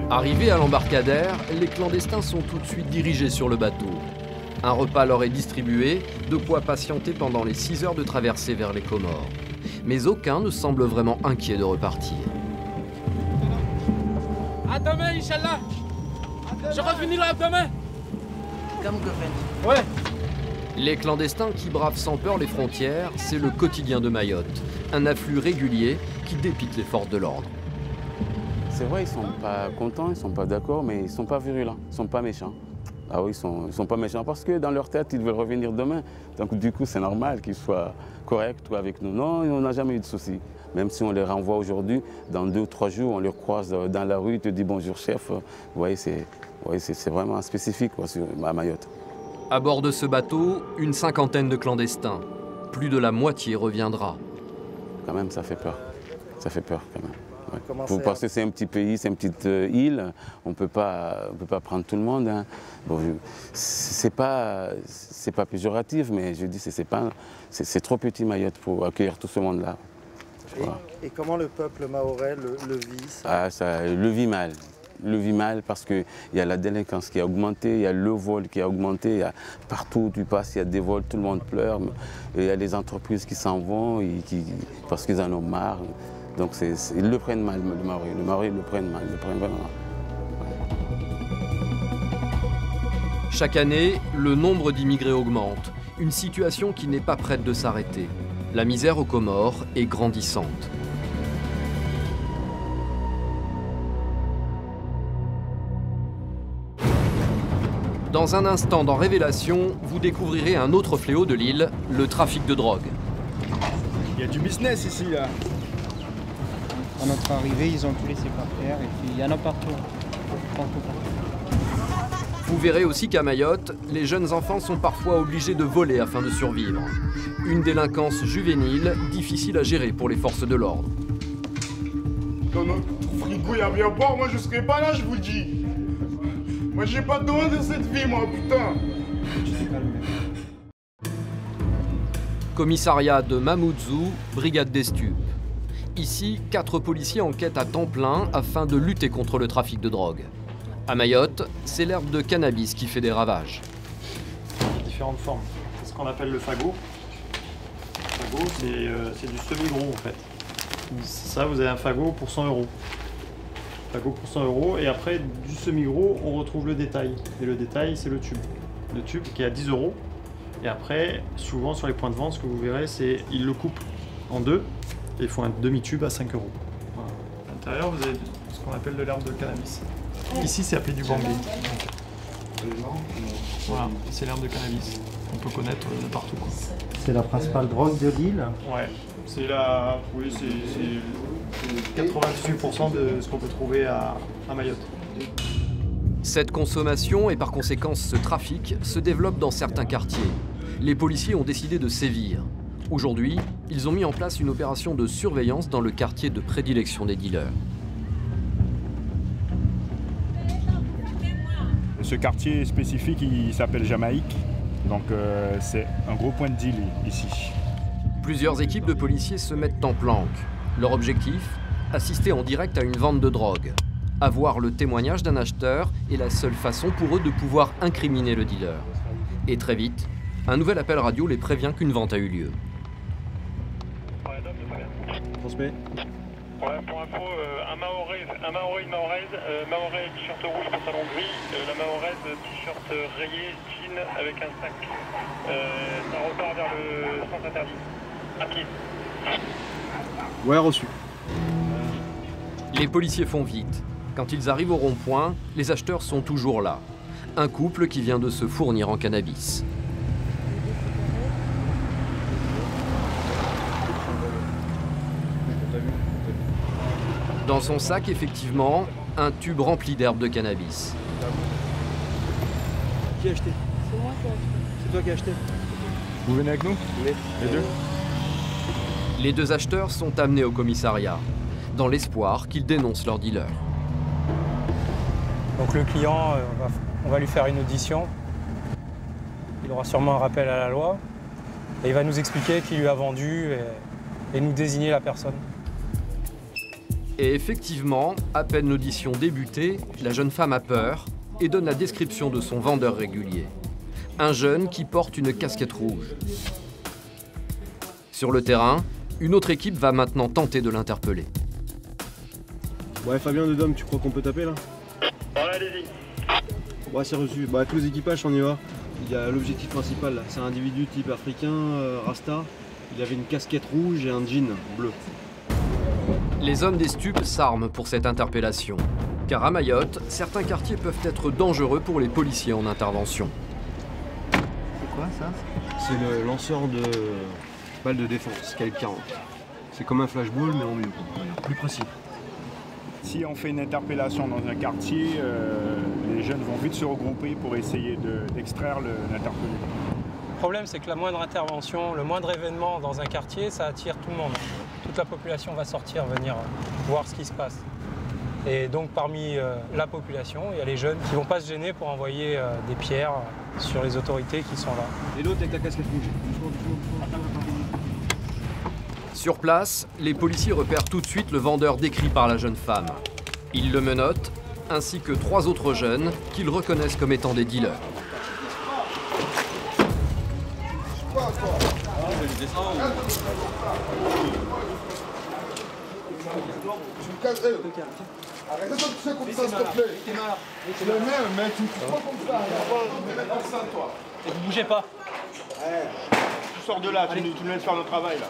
Arrivés à l'embarcadère, les clandestins sont tout de suite dirigés sur le bateau. Un repas leur est distribué, de quoi patienter pendant les 6 heures de traversée vers les Comores. Mais aucun ne semble vraiment inquiet de repartir. À demain, Inch'Allah. Je reviendrai à demain. Ouais. Les clandestins qui bravent sans peur les frontières, c'est le quotidien de Mayotte. Un afflux régulier qui dépite les forces de l'ordre. C'est vrai, ils sont pas contents, ils sont pas d'accord, mais ils sont pas virulents, ils sont pas méchants. Ah oui, ils sont pas méchants parce que dans leur tête, ils veulent revenir demain. Donc du coup, c'est normal qu'ils soient corrects avec nous. Non, on n'a jamais eu de soucis. Même si on les renvoie aujourd'hui, dans 2 ou 3 jours, on les croise dans la rue, ils te disent bonjour chef. Vous voyez, c'est vraiment spécifique quoi, à Mayotte. À bord de ce bateau, une 50aine de clandestins. Plus de la moitié reviendra. Quand même, ça fait peur. Ça fait peur quand même. Ouais. Parce que c'est un petit pays, c'est une petite île, on ne peut pas prendre tout le monde. Hein. Bon, c'est pas péjoratif, mais je dis c'est trop petit Mayotte pour accueillir tout ce monde-là. Et comment le peuple mahorais le vit ça? Ça le vit mal. Le vit mal parce qu'il y a la délinquance qui a augmenté, il y a le vol qui a augmenté, partout où tu passes, il y a des vols, tout le monde pleure. Il y a des entreprises qui s'en vont parce qu'ils en ont marre. Donc ils le prennent mal, le Mahorais. Ils le prennent mal, ils le prennent vraiment mal. Chaque année, le nombre d'immigrés augmente. Une situation qui n'est pas prête de s'arrêter. La misère aux Comores est grandissante. Dans un instant, dans Révélation, vous découvrirez un autre fléau de l'île, le trafic de drogue. Il y a du business ici, là. À notre arrivée, ils ont tout laissé par terre et puis il y en a partout. Vous verrez aussi qu'à Mayotte, les jeunes enfants sont parfois obligés de voler afin de survivre. Une délinquance juvénile difficile à gérer pour les forces de l'ordre. Dans notre frigo, il y a bien boire, moi je serai pas là, je vous dis. Moi j'ai pas besoin de cette vie, moi, putain. Commissariat de Mamoudzou, brigade des stupes. Ici, 4 policiers enquêtent à temps plein afin de lutter contre le trafic de drogue. À Mayotte, c'est l'herbe de cannabis qui fait des ravages. Différentes formes. C'est ce qu'on appelle le fagot. Le fagot, c'est du semi-gros en fait. Ça, vous avez un fagot pour 100 €. Fagot pour 100 €. Et après, du semi-gros, on retrouve le détail. Et le détail, c'est le tube. Le tube qui est à 10 €. Et après, souvent sur les points de vente, ce que vous verrez, c'est qu'ils le coupent en 2. Et ils font un demi-tube à 5 €. Voilà. À l'intérieur, vous avez ce qu'on appelle de l'herbe de cannabis. Ici, c'est appelé du bambé. Voilà, c'est l'herbe de cannabis. On peut connaître de partout. C'est la principale drogue de l'île? Ouais, c'est 98% de ce qu'on peut trouver à Mayotte. Cette consommation et par conséquent ce trafic se développe dans certains quartiers. Les policiers ont décidé de sévir. Aujourd'hui, ils ont mis en place une opération de surveillance dans le quartier de prédilection des dealers. Ce quartier spécifique, il s'appelle Jamaïque, donc c'est un gros point de deal ici. Plusieurs équipes de policiers se mettent en planque. Leur objectif, assister en direct à une vente de drogue. Avoir le témoignage d'un acheteur est la seule façon pour eux de pouvoir incriminer le dealer. Et très vite, un nouvel appel radio les prévient qu'une vente a eu lieu. Transmets. Ouais, pour info, un Mahorais, une Mahoraise, Mahorais t-shirt rouge, pantalon gris, la Mahoraise t-shirt rayé, jean avec un sac. Ça repart vers le sens interdit, à pied. Ouais, reçu. Les policiers font vite. Quand ils arrivent au rond-point, les acheteurs sont toujours là. Un couple qui vient de se fournir en cannabis. Dans son sac, effectivement, un tube rempli d'herbes de cannabis. Qui a acheté? C'est moi qui ai acheté. C'est toi qui as acheté? Vous venez avec nous? Oui. Les deux? Les deux acheteurs sont amenés au commissariat, dans l'espoir qu'ils dénoncent leur dealer. Donc le client, on va lui faire une audition. Il aura sûrement un rappel à la loi. Et il va nous expliquer qui lui a vendu et nous désigner la personne. Et effectivement, à peine l'audition débutée, la jeune femme a peur et donne la description de son vendeur régulier. Un jeune qui porte une casquette rouge. Sur le terrain, une autre équipe va maintenant tenter de l'interpeller. Ouais, Fabien de Dôme, tu crois qu'on peut taper là? Ouais, allez-y. Ouais, c'est reçu. Bah, tous les équipages, on y va. Il y a l'objectif principal là. C'est un individu type africain, Rasta. Il avait une casquette rouge et un jean bleu. Les hommes des stupes s'arment pour cette interpellation. Car à Mayotte, certains quartiers peuvent être dangereux pour les policiers en intervention. C'est quoi ça? C'est le lanceur de balles de défense, calibre 40. C'est comme un flashball mais en mieux, plus précis. Si on fait une interpellation dans un quartier, les jeunes vont vite se regrouper pour essayer d'extraire l'interpellé. Le problème, c'est que la moindre intervention, le moindre événement dans un quartier, ça attire tout le monde. Toute la population va sortir, venir voir ce qui se passe. Et donc parmi la population, il y a les jeunes qui ne vont pas se gêner pour envoyer des pierres sur les autorités qui sont là. Et l'autre avec la casquette rouge. Sur place, les policiers repèrent tout de suite le vendeur décrit par la jeune femme. Ils le menottent, ainsi que 3 autres jeunes qu'ils reconnaissent comme étant des dealers. Arrête de toucher comme ça, s'il te plaît. Tu le mets, mais tu ne touches pas comme ça. On met comme ça, toi. Et vous bougez pas. Tu sors de là, tu nous laisses faire notre travail là.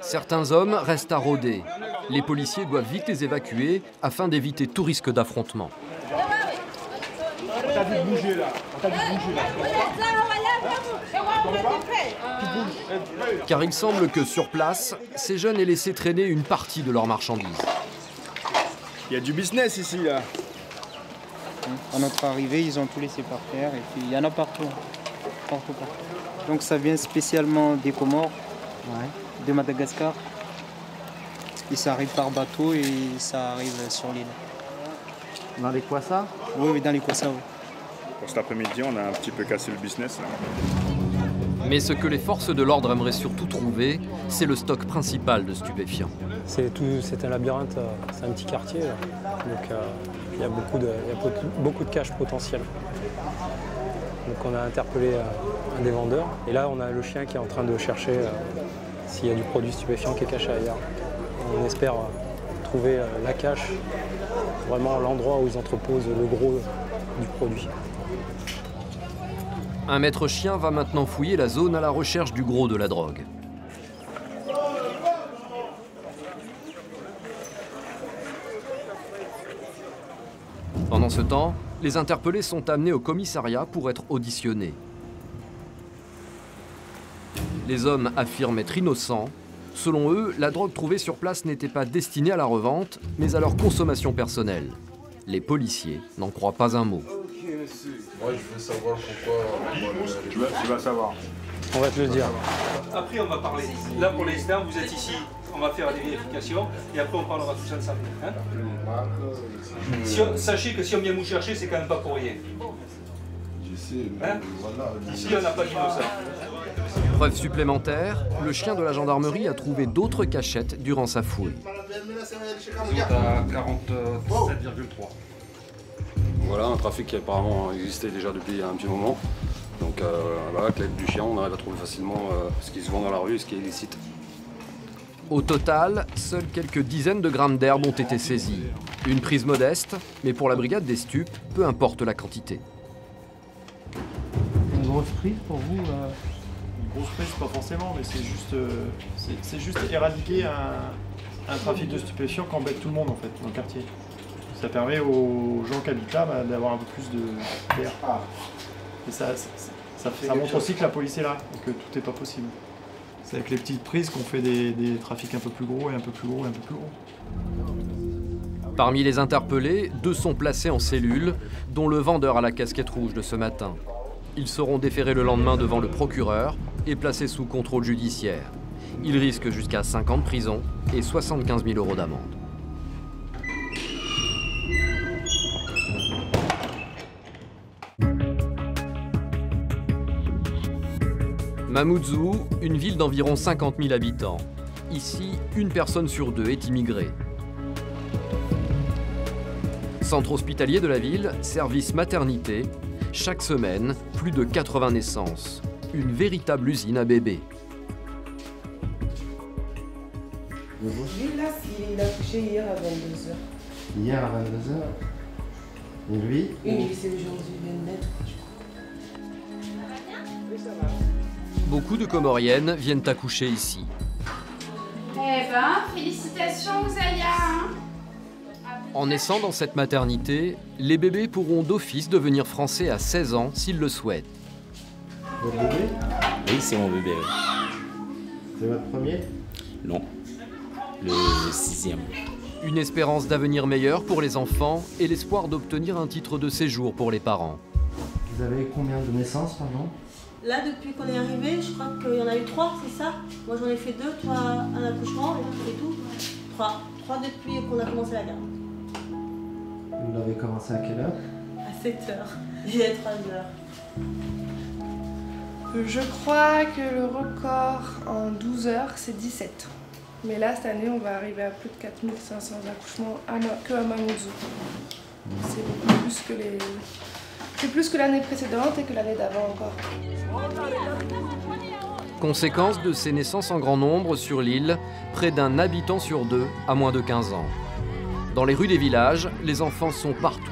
Certains hommes restent à rôder. Les policiers doivent vite les évacuer afin d'éviter tout risque d'affrontement. On t'a dit de bouger là. Car il semble que sur place, ces jeunes aient laissé traîner une partie de leurs marchandises. Il y a du business ici là. À notre arrivée, ils ont tout laissé par terre et puis il y en a partout. Partout. Donc ça vient spécialement des Comores, de Madagascar. Et ça arrive par bateau et ça arrive sur l'île. Dans les Kwassa? Oui, dans les Kwassa, oui. Pour cet après-midi, on a un petit peu cassé le business là. Mais ce que les forces de l'ordre aimeraient surtout trouver, c'est le stock principal de stupéfiants. C'est un labyrinthe, c'est un petit quartier, là. Donc il y a beaucoup de caches potentielles. Donc on a interpellé un des vendeurs et là on a le chien qui est en train de chercher s'il y a du produit stupéfiant qui est caché ailleurs. On espère trouver la cache, vraiment l'endroit où ils entreposent le gros du produit. Un maître chien va maintenant fouiller la zone à la recherche du gros de la drogue. Pendant ce temps, les interpellés sont amenés au commissariat pour être auditionnés. Les hommes affirment être innocents. Selon eux, la drogue trouvée sur place n'était pas destinée à la revente, mais à leur consommation personnelle. Les policiers n'en croient pas un mot. Moi, je veux savoir pourquoi. Tu vas savoir. On va te le dire. Après, on va parler. Là, pour l'instant, vous êtes ici. On va faire des vérifications et après, on parlera tous ensemble. Hein? Sachez que si on vient vous chercher, c'est quand même pas pour rien. Je sais, mais voilà. Ici, on n'a pas d'innocent. Preuve supplémentaire, le chien de la gendarmerie a trouvé d'autres cachettes durant sa fouille. Ils sont à 47,3. Voilà, un trafic qui apparemment existait déjà depuis un petit moment. Donc voilà, avec l'aide du chien, on arrive à trouver facilement ce qui se vend dans la rue et ce qui est illicite. Au total, seules quelques dizaines de grammes d'herbe ont été saisis. Une prise modeste, mais pour la brigade des stupes, peu importe la quantité. Une grosse prise pour vous Une grosse prise, pas forcément, mais c'est juste éradiquer un trafic de stupéfiants qui embête tout le monde en fait dans le quartier. Ça permet aux gens qui habitent là d'avoir un peu plus d'air. Et ça montre aussi que la police est là et que tout n'est pas possible. C'est avec les petites prises qu'on fait des trafics un peu plus gros et un peu plus gros et un peu plus gros. Parmi les interpellés, 2 sont placés en cellule, dont le vendeur à la casquette rouge de ce matin. Ils seront déférés le lendemain devant le procureur et placés sous contrôle judiciaire. Ils risquent jusqu'à 5 ans de prison et 75 000 € d'amende. Mamoudzou, une ville d'environ 50 000 habitants. Ici, 1 personne sur 2 est immigrée. Centre hospitalier de la ville, service maternité. Chaque semaine, plus de 80 naissances. Une véritable usine à bébés. Lui, là, il a couché hier à 22h. Hier à 22h. Et lui? Oui, c'est aujourd'hui, il vient de naître, je crois. Beaucoup de Comoriennes viennent accoucher ici. Eh ben, félicitations Ouzaya, hein. En naissant dans cette maternité, les bébés pourront d'office devenir français à 16 ans s'ils le souhaitent. Votre bébé? Oui, c'est mon bébé. Oui. C'est votre premier? Non, le 6e. Une espérance d'avenir meilleur pour les enfants et l'espoir d'obtenir un titre de séjour pour les parents. Vous avez combien de naissances, pardon? Là, depuis qu'on est arrivé, je crois qu'il y en a eu 3, c'est ça? Moi, j'en ai fait 2, toi, un accouchement et tout. 3 depuis qu'on a commencé la garde. Vous l'avez commencé à quelle heure? À 7 heures et à 3 heures. Je crois que le record en 12 heures, c'est 17. Mais là, cette année, on va arriver à plus de 4500 accouchements que à Mamoudzou. C'est beaucoup plus que les... C'est plus que l'année précédente et que l'année d'avant encore. Conséquence de ces naissances en grand nombre sur l'île, près d'un habitant sur 2 a moins de 15 ans. Dans les rues des villages, les enfants sont partout.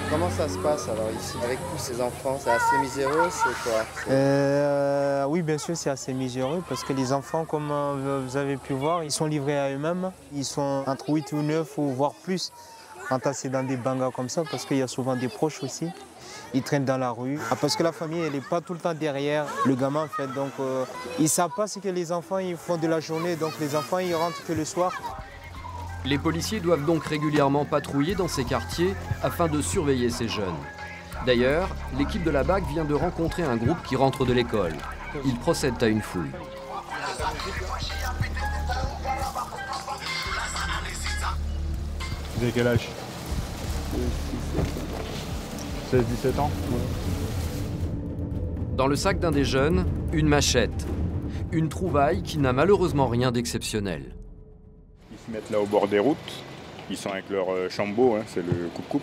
Comment ça se passe alors ici avec tous ces enfants? C'est assez miséreux, c'est quoi? Oui, bien sûr, c'est assez miséreux parce que les enfants, comme vous avez pu voir, ils sont livrés à eux-mêmes. Ils sont entre 8 ou 9 ou voire plus entassés dans des bangas comme ça parce qu'il y a souvent des proches aussi. Ils traînent dans la rue. Parce que la famille, elle n'est pas tout le temps derrière le gamin en fait. Donc ils ne savent pas ce que les enfants ils font de la journée. Donc les enfants, ils rentrent que le soir. Les policiers doivent donc régulièrement patrouiller dans ces quartiers afin de surveiller ces jeunes. D'ailleurs, l'équipe de la BAC vient de rencontrer un groupe qui rentre de l'école. Ils procèdent à une fouille. Vous avez quel âge? 16-17 ans. Dans le sac d'un des jeunes, une machette. Une trouvaille qui n'a malheureusement rien d'exceptionnel. Ils se mettent là au bord des routes. Ils sont avec leur chambeau, hein, c'est le coupe-coupe.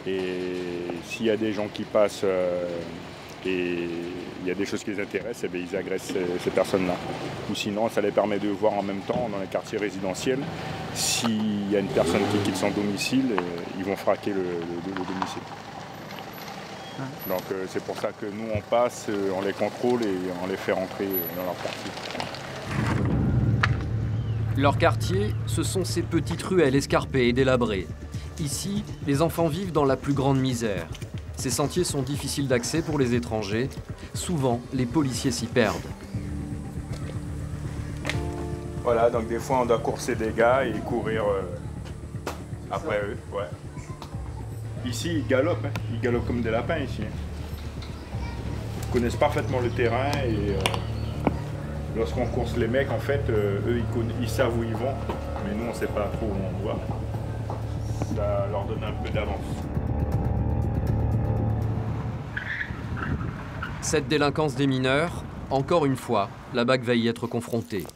Et s'il y a des gens qui passent et il y a des choses qui les intéressent, eh bien, ils agressent ces personnes-là. Ou sinon, ça les permet de voir en même temps dans les quartiers résidentiels s'il y a une personne qui quitte son domicile, ils vont fraquer le domicile. Donc c'est pour ça que nous on passe, on les contrôle et on les fait rentrer dans leur quartier. Leur quartier, ce sont ces petites ruelles escarpées et délabrées. Ici, les enfants vivent dans la plus grande misère. Ces sentiers sont difficiles d'accès pour les étrangers. Souvent, les policiers s'y perdent. Voilà, donc des fois on doit courser des gars et courir après eux. Ouais. Ici, ils galopent comme des lapins ici. Ils connaissent parfaitement le terrain et lorsqu'on course les mecs, en fait, eux, ils savent où ils vont, mais nous, on ne sait pas trop où on va. Ça leur donne un peu d'avance. Cette délinquance des mineurs, encore une fois, la BAC va y être confrontée.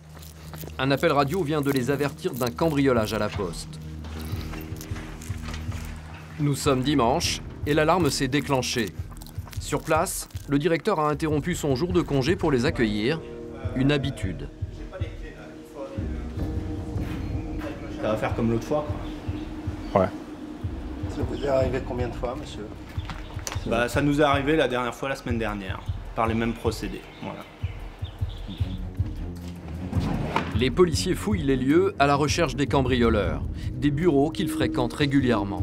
Un appel radio vient de les avertir d'un cambriolage à la poste. Nous sommes dimanche et l'alarme s'est déclenchée. Sur place, le directeur a interrompu son jour de congé pour les accueillir. Une habitude. Ça va faire comme l'autre fois, quoi. Ouais. Ça vous est arrivé combien de fois, monsieur? Bah, ça nous est arrivé la dernière fois, la semaine dernière, par les mêmes procédés. Voilà. Les policiers fouillent les lieux à la recherche des cambrioleurs, des bureaux qu'ils fréquentent régulièrement.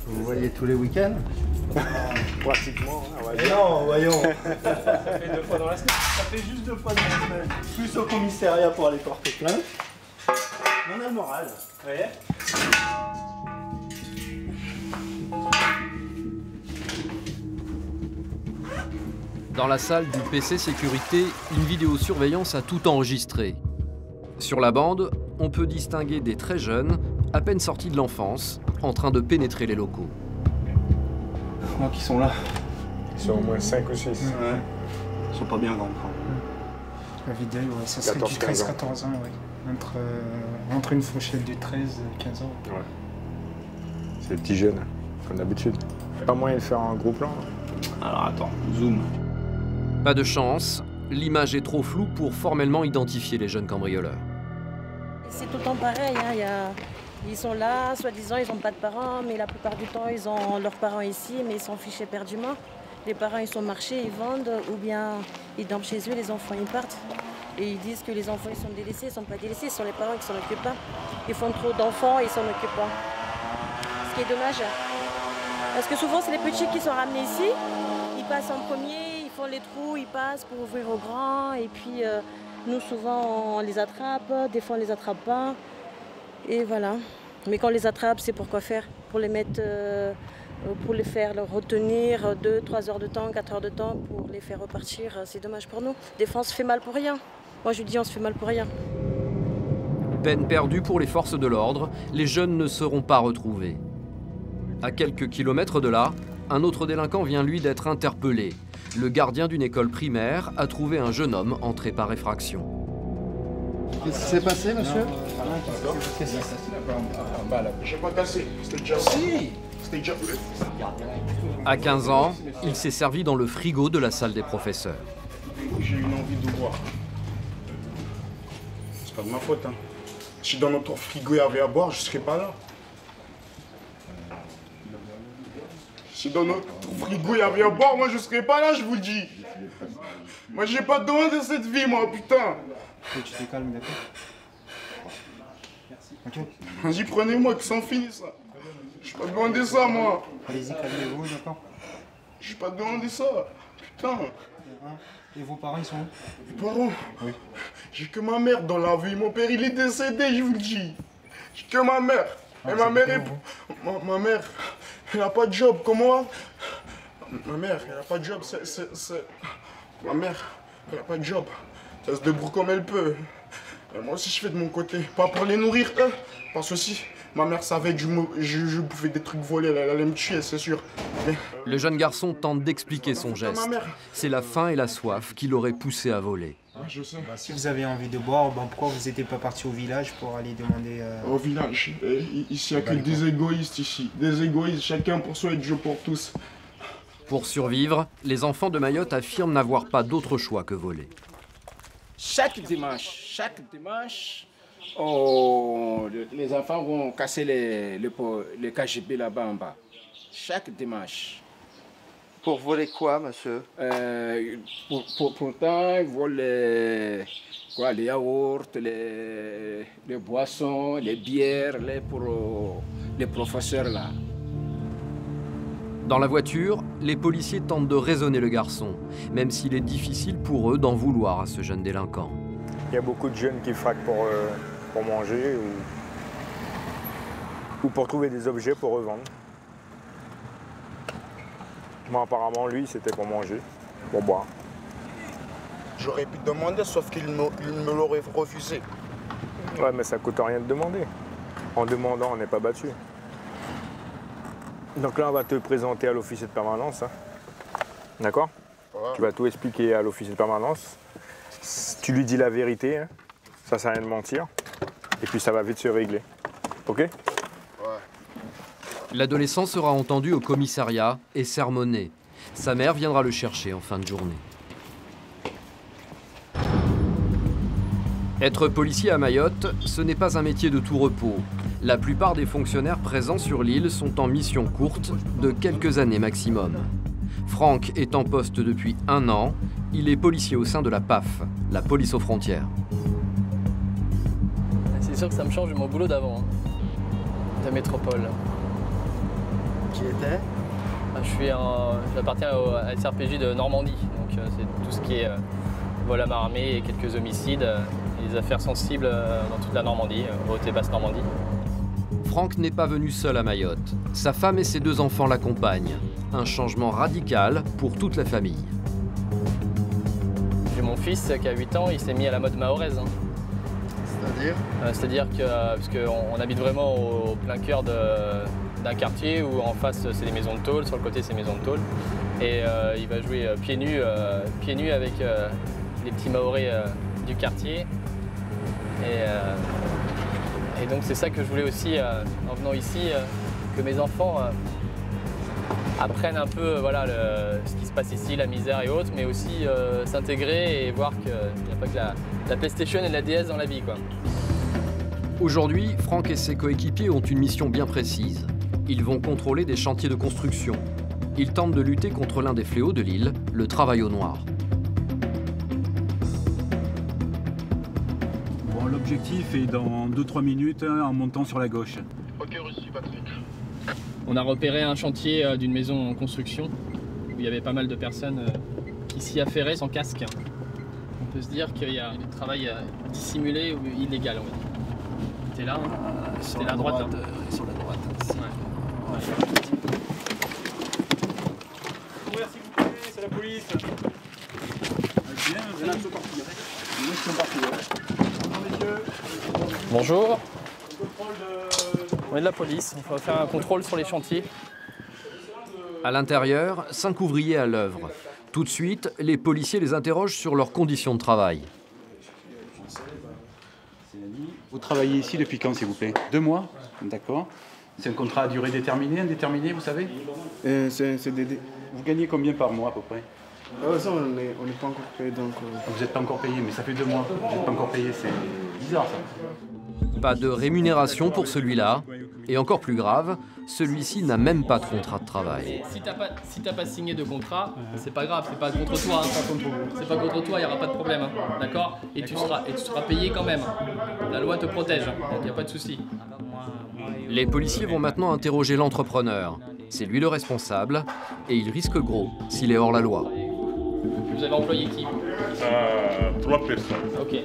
Vous voyez tous les week-ends? Pratiquement, hein, ouais. Non, voyons. Ça fait 2 fois dans la semaine. Ça fait juste 2 fois dans la semaine. Plus au commissariat pour aller porter plainte. On a le moral. Vous voyez? Dans la salle du PC Sécurité, une vidéosurveillance a tout enregistré. Sur la bande, on peut distinguer des très jeunes, à peine sortis de l'enfance, en train de pénétrer les locaux. Je crois qu'ils sont là. Ils sont au moins 5 ou 6. Ouais. Ils sont pas bien grands. La vidéo, ouais, ça serait du 13-14 ans, ouais. Entre une fourchette du 13 et 15 ans. Ouais. C'est des petits jeunes, comme d'habitude. Pas moyen de faire un gros plan. Alors attends, zoom. Pas de chance, l'image est trop floue pour formellement identifier les jeunes cambrioleurs. C'est tout le temps pareil, hein. Ils sont là, soi-disant ils n'ont pas de parents, mais la plupart du temps ils ont leurs parents ici, mais ils s'en fichent éperdument. Les parents ils sont marchés, ils vendent, ou bien ils dorment chez eux, les enfants ils partent. Et ils disent que les enfants ils sont délaissés, ils ne sont pas délaissés, ce sont les parents qui s'en occupent pas. Ils font trop d'enfants et ils s'en occupent pas. Ce qui est dommage. Parce que souvent c'est les petits qui sont ramenés ici, ils passent en premier, ils font les trous, ils passent pour ouvrir aux grands. Et puis nous souvent on les attrape, des fois on les attrape pas. Et voilà. Mais quand on les attrape, c'est pour quoi faire? Pour les mettre, pour les faire retenir 2-3 heures de temps, 4 heures de temps, pour les faire repartir. C'est dommage pour nous. Des fois on se fait mal pour rien. Moi je dis on se fait mal pour rien. Peine perdue pour les forces de l'ordre, les jeunes ne seront pas retrouvés. À quelques kilomètres de là, un autre délinquant vient lui d'être interpellé. Le gardien d'une école primaire a trouvé un jeune homme entré par effraction. Qu'est-ce qui s'est passé, monsieur? J'ai pas cassé, c'était déjà si. C'était déjà À 15 ans, il s'est servi dans le frigo de la salle des professeurs. J'ai une envie de boire. C'est pas de ma faute, hein. Si dans notre frigo il y avait à boire, je serais pas là. Si dans notre frigo il y avait à boire, moi je serais pas là, je vous le dis. Moi j'ai pas demandé cette vie, moi, putain. Tu te calmes, d'accord? Merci. Vas-y, prenez-moi, que ça en finisse, ça. J'ai pas demandé ça, moi. Allez-y, calmez-vous, d'accord? J'ai pas demandé ça, putain. Et vos parents, ils sont où? Mes parents? Oui. J'ai que ma mère dans la vie. Mon père, il est décédé, je vous le dis. J'ai que ma mère. Et ma mère est... Ma mère, elle a pas de job, comme moi. Ma mère, elle a pas de job, Ma mère, elle a pas de job. Elle se débrouille comme elle peut. Et moi aussi, je fais de mon côté. Pas pour les nourrir, eux. Parce que aussi, ma mère savait que je bouffais des trucs volés. Elle allait me tuer, c'est sûr. Mais... Le jeune garçon tente d'expliquer son geste. C'est la faim et la soif qui l'auraient poussé à voler. Ah, je sais. Bah, si vous avez envie de boire, pourquoi vous n'étiez pas parti au village pour aller demander... Au village. Ici, il n'y a que des égoïstes ici. Des égoïstes, chacun pour soi et Dieu pour tous. Pour survivre, les enfants de Mayotte affirment n'avoir pas d'autre choix que voler. Chaque dimanche, les enfants vont casser les KGB là-bas en bas. Chaque dimanche. Pour voler quoi, monsieur? Pourtant, ils volent les yaourts, les boissons, les bières pour les professeurs là. Dans la voiture, les policiers tentent de raisonner le garçon, même s'il est difficile pour eux d'en vouloir à ce jeune délinquant. Il y a beaucoup de jeunes qui frappent pour manger ou pour trouver des objets pour revendre. Moi, apparemment, lui, c'était pour manger, pour boire. J'aurais pu demander, sauf qu'il me l'aurait refusé. Ouais, mais ça coûte rien de demander. En demandant, on n'est pas battu. Donc là, on va te présenter à l'officier de permanence. Hein. D'accord? Ouais. Tu vas tout expliquer à l'officier de permanence. Tu lui dis la vérité, hein. Ça sert à rien de mentir. Et puis ça va vite se régler. Ok? Ouais. L'adolescent sera entendu au commissariat et sermonné. Sa mère viendra le chercher en fin de journée. Être policier à Mayotte, ce n'est pas un métier de tout repos. La plupart des fonctionnaires présents sur l'île sont en mission courte, de quelques années maximum. Franck est en poste depuis 1 an. Il est policier au sein de la PAF, la police aux frontières. C'est sûr que ça me change de mon boulot d'avant, de métropole. Qui était? J'appartiens à la SRPJ de Normandie, donc c'est tout ce qui est vol à main armée et quelques homicides, les affaires sensibles dans toute la Normandie, haute et basse Normandie. Franck n'est pas venu seul à Mayotte. Sa femme et ses 2 enfants l'accompagnent. Un changement radical pour toute la famille. J'ai mon fils qui a 8 ans, il s'est mis à la mode mahoraise. C'est-à-dire? C'est-à-dire que, parce qu'on habite vraiment au plein cœur d'un quartier où en face c'est des maisons de tôle, sur le côté c'est des maisons de tôle. Et il va jouer pieds nus avec les petits mahorais du quartier. Et donc c'est ça que je voulais aussi, en venant ici, que mes enfants apprennent un peu ce qui se passe ici, la misère et autres, mais aussi s'intégrer et voir qu'il n'y a pas que la PlayStation et la DS dans la vie, quoi. Aujourd'hui, Franck et ses coéquipiers ont une mission bien précise. Ils vont contrôler des chantiers de construction. Ils tentent de lutter contre l'un des fléaux de l'île, le travail au noir. l'objectif et dans 2-3 minutes en montant sur la gauche. Ok, reçu Patrick. On a repéré un chantier d'une maison en construction où il y avait pas mal de personnes qui s'y affairaient sans casque. On peut se dire qu'il y a du travail dissimulé ou illégal. T'es là, hein. Sur T'es la là à droite. droite, Hein. sur la droite. Ouais. Ouvert s'il vous plaît, c'est la police. Bonjour. On est de la police, on va faire un contrôle sur les chantiers. À l'intérieur, 5 ouvriers à l'œuvre. Tout de suite, les policiers les interrogent sur leurs conditions de travail. Vous travaillez ici depuis quand, s'il vous plaît? 2 mois? D'accord. C'est un contrat à durée déterminée, indéterminée, vous savez? C'est un CDD. Vous gagnez combien par mois à peu près? Ça, on n'est pas encore payé, donc... Vous n'êtes pas encore payé, mais ça fait 2 mois. Vous n'êtes pas encore payé, c'est bizarre ça. Pas de rémunération pour celui-là. Et encore plus grave, celui-ci n'a même pas de contrat de travail. Si t'as pas signé de contrat, c'est pas grave, c'est pas contre toi. Hein. C'est pas contre toi, il n'y aura pas de problème. Hein. D'accord, et tu seras payé quand même. La loi te protège, donc il n'y a pas de souci. Les policiers vont maintenant interroger l'entrepreneur. C'est lui le responsable, et il risque gros s'il est hors la loi. Vous avez employé qui? 3 personnes. Ok.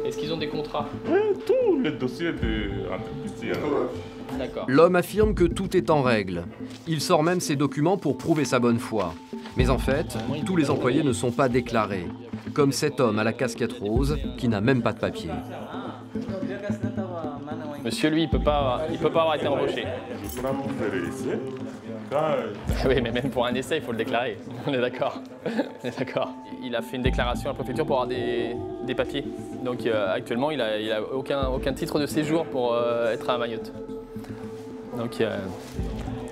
Est-ce qu'ils ont des contrats? Tous les dossiers de l'entreprise. D'accord. L'homme affirme que tout est en règle. Il sort même ses documents pour prouver sa bonne foi. Mais en fait, tous les employés ne sont pas déclarés. Comme cet homme à la casquette rose qui n'a même pas de papier. Monsieur, lui, il peut pas avoir été embauché. Oui, mais même pour un essai, il faut le déclarer. On est d'accord. On est d'accord. Il a fait une déclaration à la préfecture pour avoir des papiers. Donc actuellement, il a aucun titre de séjour pour être à Mayotte. Donc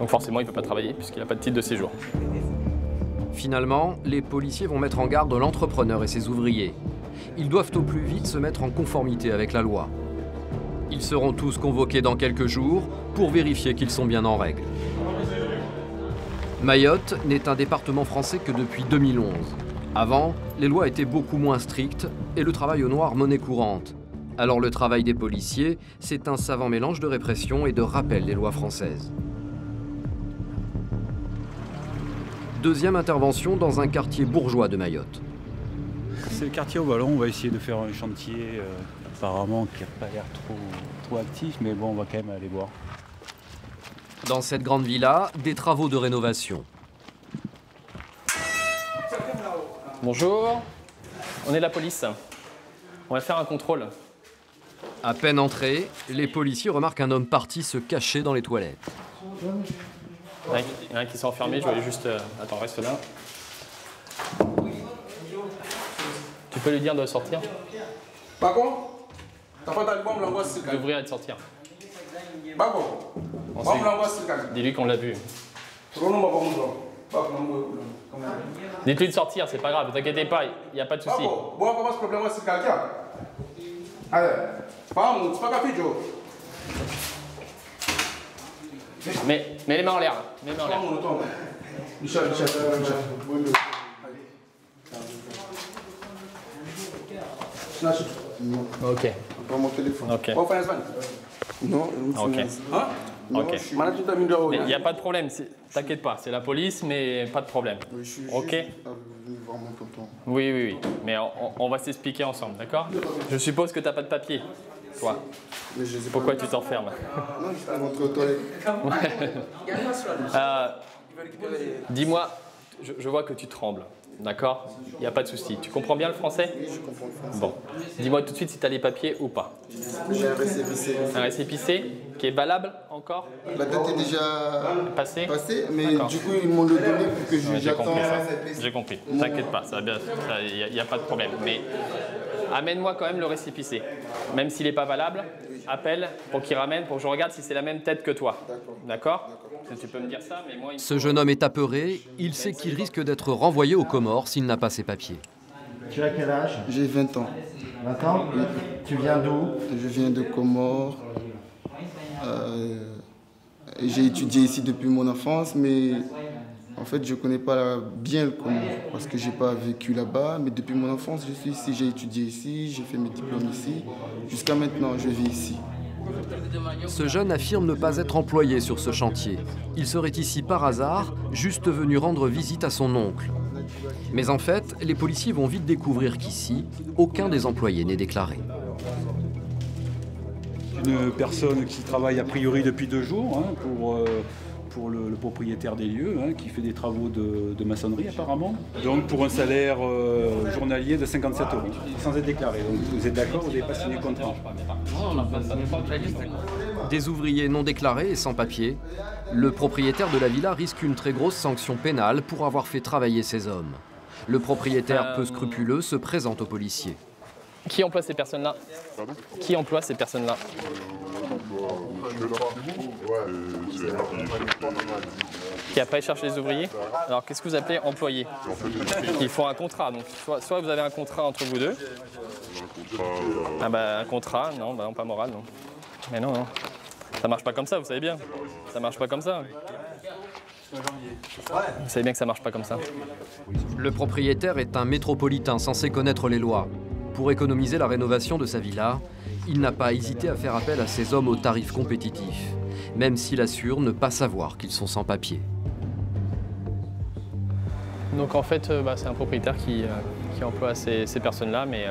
forcément, il ne peut pas travailler puisqu'il n'a pas de titre de séjour. Finalement, les policiers vont mettre en garde l'entrepreneur et ses ouvriers. Ils doivent au plus vite se mettre en conformité avec la loi. Ils seront tous convoqués dans quelques jours pour vérifier qu'ils sont bien en règle. Mayotte n'est un département français que depuis 2011. Avant, les lois étaient beaucoup moins strictes et le travail au noir monnaie courante. Alors le travail des policiers, c'est un savant mélange de répression et de rappel des lois françaises. Deuxième intervention dans un quartier bourgeois de Mayotte. C'est le quartier au ballon, on va essayer de faire un chantier apparemment qui n'a pas l'air trop actif, mais bon, on va quand même aller voir. Dans cette grande villa, des travaux de rénovation. Bonjour, on est de la police. On va faire un contrôle. À peine entré, les policiers remarquent un homme parti se cacher dans les toilettes. Il y en a un qui s'est enfermé, je vais juste... Attends, reste là. Tu peux lui dire de sortir? D'ouvrir et de sortir. Dis-lui qu'on l'a vu. Dites-lui de sortir, c'est pas grave, ne t'inquiétez pas, il n'y a pas de souci. Mets les mains en l'air. Mets les mains en l'air. Ok. Mon téléphone. Ok. Non, ok. Non, ok. Il n'y a pas de problème, t'inquiète pas, c'est la police, mais pas de problème. Ok. Voir mon tonton. Oui, oui, oui. Mais on va s'expliquer ensemble, d'accord? Je suppose que t'as pas de papier, toi. Pourquoi tu t'enfermes? Non, je vais rentrer aux toilettes. Dis-moi, je vois que tu trembles, d'accord? Il n'y a pas de souci. Tu comprends bien le français? Oui, je comprends le français. Bon. Dis-moi tout de suite si tu as les papiers ou pas. J'ai un récépissé. Un récépissé qui est valable encore? La date est déjà passée, mais du coup, ils m'ont le donné pour que j'attende. J'ai compris. T'inquiète pas, ça va bien. Il n'y a pas de problème. Mais amène-moi quand même le récépissé. Même s'il n'est pas valable, appelle pour qu'il ramène, pour que je regarde si c'est la même tête que toi. D'accord? Tu peux me dire ça, mais moi... Ce jeune homme est apeuré. Il sait qu'il risque d'être renvoyé aux Comores s'il n'a pas ses papiers. Tu as quel âge? J'ai 20 ans. 20 ans? Oui. Tu viens d'où? Je viens de Comores. J'ai étudié ici depuis mon enfance, mais En fait, je ne connais pas bien le Congo parce que je n'ai pas vécu là-bas. Mais depuis mon enfance, je suis ici, j'ai étudié ici, j'ai fait mes diplômes ici. Jusqu'à maintenant, je vis ici. Ce jeune affirme ne pas être employé sur ce chantier. Il serait ici par hasard, juste venu rendre visite à son oncle. Mais en fait, les policiers vont vite découvrir qu'ici, aucun des employés n'est déclaré. Une personne qui travaille a priori depuis 2 jours pour le propriétaire des lieux, qui fait des travaux de maçonnerie apparemment. Donc pour un salaire journalier de 57 €, sans être déclaré. Donc vous êtes d'accord, vous n'avez pas signé le contrat. Des ouvriers non déclarés et sans papier, le propriétaire de la villa risque une très grosse sanction pénale pour avoir fait travailler ces hommes. Le propriétaire peu scrupuleux se présente aux policiers. Qui emploie ces personnes-là? Qui emploie ces personnes-là? Qui après cherche les ouvriers? Alors qu'est-ce que vous appelez employé? Il faut un contrat, donc soit vous avez un contrat entre vous deux. Ah bah un contrat, non, bah non, pas moral, non. Mais non, non. Ça marche pas comme ça, vous savez bien. Ça marche pas comme ça. Vous savez bien que ça marche pas comme ça. Le propriétaire est un métropolitain censé connaître les lois. Pour économiser la rénovation de sa villa, il n'a pas hésité à faire appel à ces hommes aux tarifs compétitifs, même s'il assure ne pas savoir qu'ils sont sans papier. Donc en fait, c'est un propriétaire qui emploie ces personnes-là, mais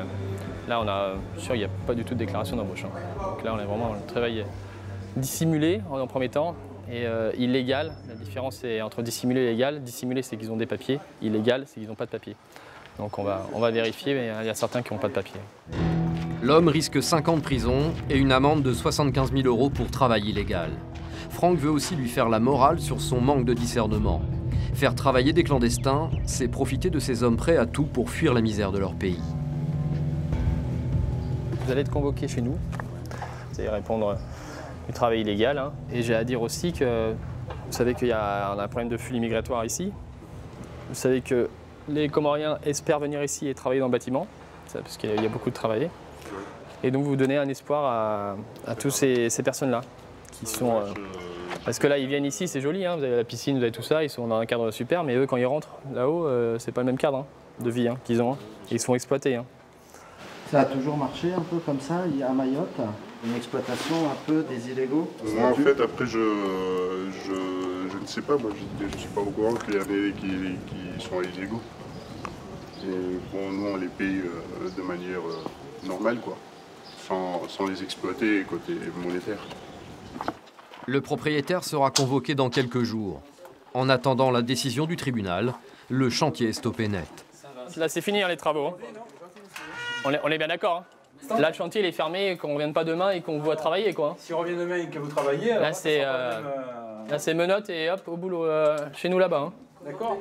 là on a sûr il n'y a pas du tout de déclaration d'embauche. Donc là on est vraiment dans le travail dissimulé en premier temps et illégal. La différence est entre dissimulé et légal. Dissimulé c'est qu'ils ont des papiers, illégal c'est qu'ils n'ont pas de papiers. Donc on va vérifier, mais il y a certains qui n'ont pas de papier. L'homme risque 5 ans de prison et une amende de 75 000 € pour travail illégal. Franck veut aussi lui faire la morale sur son manque de discernement. Faire travailler des clandestins, c'est profiter de ces hommes prêts à tout pour fuir la misère de leur pays. Vous allez être convoqué chez nous, vous allez répondre du travail illégal. Et j'ai à dire aussi que vous savez qu'il y a un problème de flux migratoire ici. Vous savez que les Comoriens espèrent venir ici et travailler dans le bâtiment, parce qu'il y a beaucoup de travail. Et donc vous donnez un espoir à tous ces personnes-là, qui sont... parce que là, ils viennent ici, c'est joli, vous avez la piscine, vous avez tout ça, ils sont dans un cadre super, mais eux, quand ils rentrent là-haut, c'est pas le même cadre de vie qu'ils ont. Ils sont exploités. Ça a toujours marché un peu comme ça, à Mayotte, une exploitation un peu des illégaux? En fait, après, je ne sais pas, moi je ne suis pas au courant qu'il y en ait qui sont illégaux. Et bon, nous, on les paye de manière normale, quoi, sans les exploiter côté monétaire. Le propriétaire sera convoqué dans quelques jours. En attendant la décision du tribunal, le chantier est stoppé net. Là, c'est fini les travaux. On est bien d'accord. Là, le chantier il est fermé, qu'on ne revienne pas demain et qu'on voit travailler, quoi. Si on revient demain et que vous travaillez... Là, c'est menottes et hop, au boulot, chez nous là-bas. D'accord.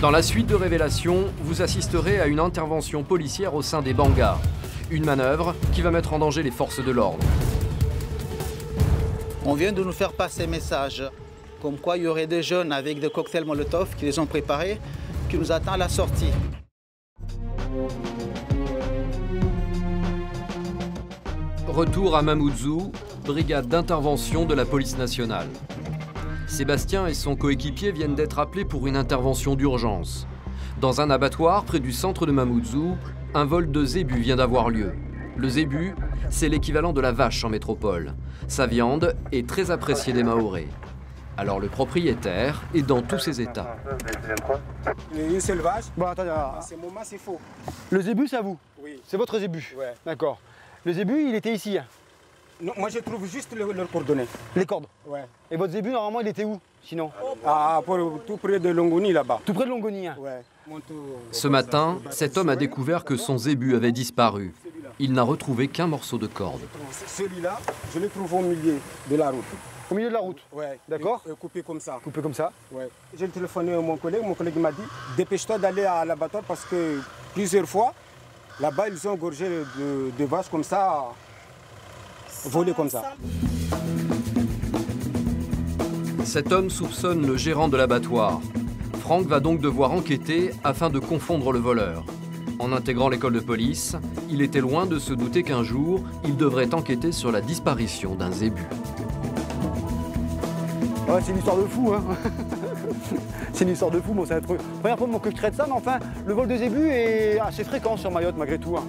Dans la suite de Révélation, vous assisterez à une intervention policière au sein des Bangas. Une manœuvre qui va mettre en danger les forces de l'ordre. On vient de nous faire passer un message, comme quoi il y aurait des jeunes avec des cocktails Molotov qui les ont préparés, qui nous attendent à la sortie. Retour à Mamoudzou, brigade d'intervention de la police nationale. Sébastien et son coéquipier viennent d'être appelés pour une intervention d'urgence. Dans un abattoir près du centre de Mamoudzou, un vol de zébu vient d'avoir lieu. Le zébu, c'est l'équivalent de la vache en métropole. Sa viande est très appréciée des Mahorais. Alors le propriétaire est dans tous ses états. Une seule vache. Bon, attendez, à ce moment, c'est faux. Le zébu, c'est à vous? Oui. C'est votre zébu? Ouais. D'accord. Le zébu, il était ici? Non, moi, je trouve juste leurs coordonnées. Les cordes? Ouais. Et votre zébu, normalement, il était où, sinon? Tout près de Longoni, là-bas. Tout près de Longoni, Ouais. Ce matin, cet homme a découvert que son zébu avait disparu. Il n'a retrouvé qu'un morceau de corde. Celui-là, je le trouve au milieu de la route. Au milieu de la route? Ouais. D'accord. Coupé comme ça. Coupé comme ça? Ouais. J'ai téléphoné à mon collègue m'a dit, dépêche-toi d'aller à l'abattoir parce que plusieurs fois, là-bas, ils ont engorgé de vaches comme ça, volées comme ça. Cet homme soupçonne le gérant de l'abattoir. Franck va donc devoir enquêter afin de confondre le voleur. En intégrant l'école de police, il était loin de se douter qu'un jour, il devrait enquêter sur la disparition d'un zébu. Oh, Ouais, c'est une histoire de fou, hein. C'est une histoire de fou, bon, c'est la première fois que je traite ça, mais enfin, le vol de zébu est assez fréquent sur Mayotte malgré tout. Hein.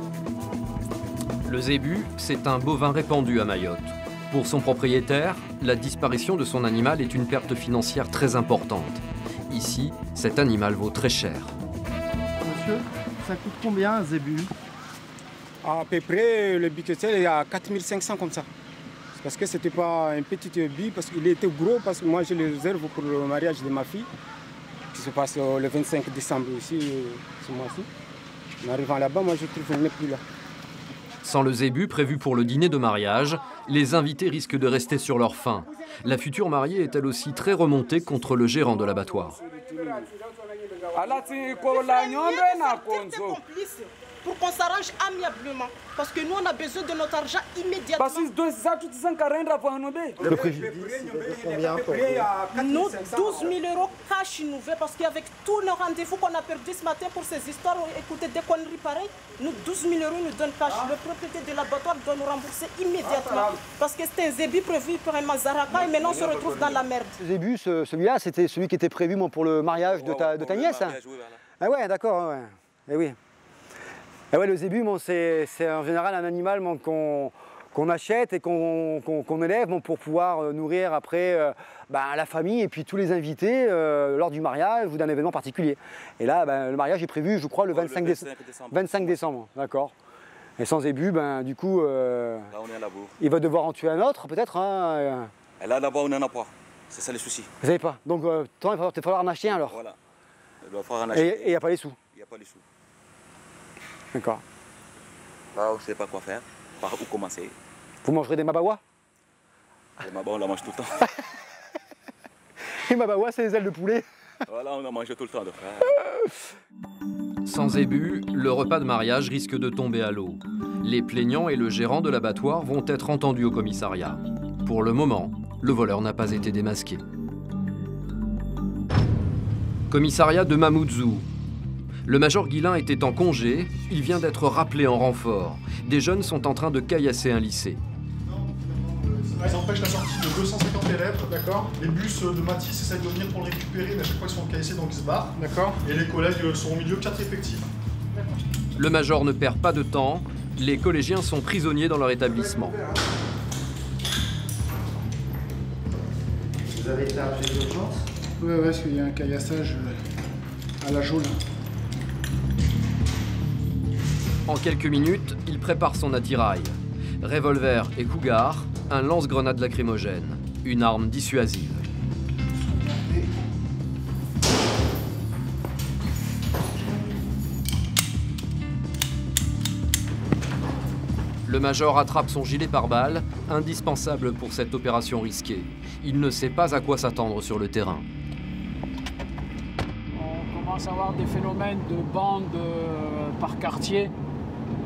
Le zébu, c'est un bovin répandu à Mayotte. Pour son propriétaire, la disparition de son animal est une perte financière très importante. Ici, cet animal vaut très cher. Monsieur, ça coûte combien un zébu? À peu près, le biquetel est à 4500 comme ça. Parce que c'était pas un petit bille, parce qu'il était gros, parce que moi je le réserve pour le mariage de ma fille, qui se passe le 25 décembre ici, ce mois-ci. En arrivant là-bas, moi je trouve qu'il n'est plus là. Sans le zébu prévu pour le dîner de mariage, les invités risquent de rester sur leur faim. La future mariée est elle aussi très remontée contre le gérant de l'abattoir. Pour qu'on s'arrange amiablement. Parce que nous, on a besoin de notre argent immédiatement. Le prix. Nous, 12 000 euros cash nous veut, parce qu'avec tous nos rendez-vous qu'on a perdus ce matin pour ces histoires, écoutez, des conneries pareilles, nous, 12 000 euros nous donnent cash. Le propriétaire de l'abattoir doit nous rembourser immédiatement. Parce que c'était un zébu prévu pour un mazaraka et maintenant on se retrouve dans la merde. Le zébu, celui-là, c'était celui qui était prévu pour le mariage de ta nièce. Hein. Ah ouais, d'accord, ouais. Eh oui. Et ouais, le zébu, bon, c'est en général un animal qu'on achète et qu'on élève pour pouvoir nourrir après la famille et puis tous les invités lors du mariage ou d'un événement particulier. Et là, le mariage est prévu, je crois, le 25 décembre. D'accord. Et sans zébu, du coup, là, on est à la bourre. Il va devoir en tuer un autre, peut-être. Hein. Et là, là-bas, on n'en a pas. C'est ça le souci. Vous n'avez pas. Donc, toi, il va falloir en acheter un alors. Voilà. Il va falloir en acheter. Et il n'y a pas les sous. Il n'y a pas les sous. D'accord. Là, on ne sait pas quoi faire, par où commencer. Vous mangerez des mabawa? Les mabawa, on la mange tout le temps. Les mabawa, c'est les ailes de poulet. Voilà, on en mange tout le temps. Sans zébu, le repas de mariage risque de tomber à l'eau. Les plaignants et le gérant de l'abattoir vont être entendus au commissariat. Pour le moment, le voleur n'a pas été démasqué. Commissariat de Mamoudzou. Le major Guillain était en congé, il vient d'être rappelé en renfort. Des jeunes sont en train de caillasser un lycée. Ils empêchent la sortie de 250 élèves, d'accord. Les bus de Matisse essayent de venir pour le récupérer, mais à chaque fois ils sont caillassés, donc ils se barrent, d'accord. Et les collègues sont au milieu, 4 effectifs. Le major ne perd pas de temps, les collégiens sont prisonniers dans leur établissement. Vous avez été appelé d'urgence? Ouais, parce qu'il y a un caillassage à la geôle. En quelques minutes, il prépare son attirail. Revolver et cougar, un lance-grenade lacrymogène, une arme dissuasive. Le major attrape son gilet pare-balles, indispensable pour cette opération risquée. Il ne sait pas à quoi s'attendre sur le terrain. On commence à avoir des phénomènes de bandes par quartier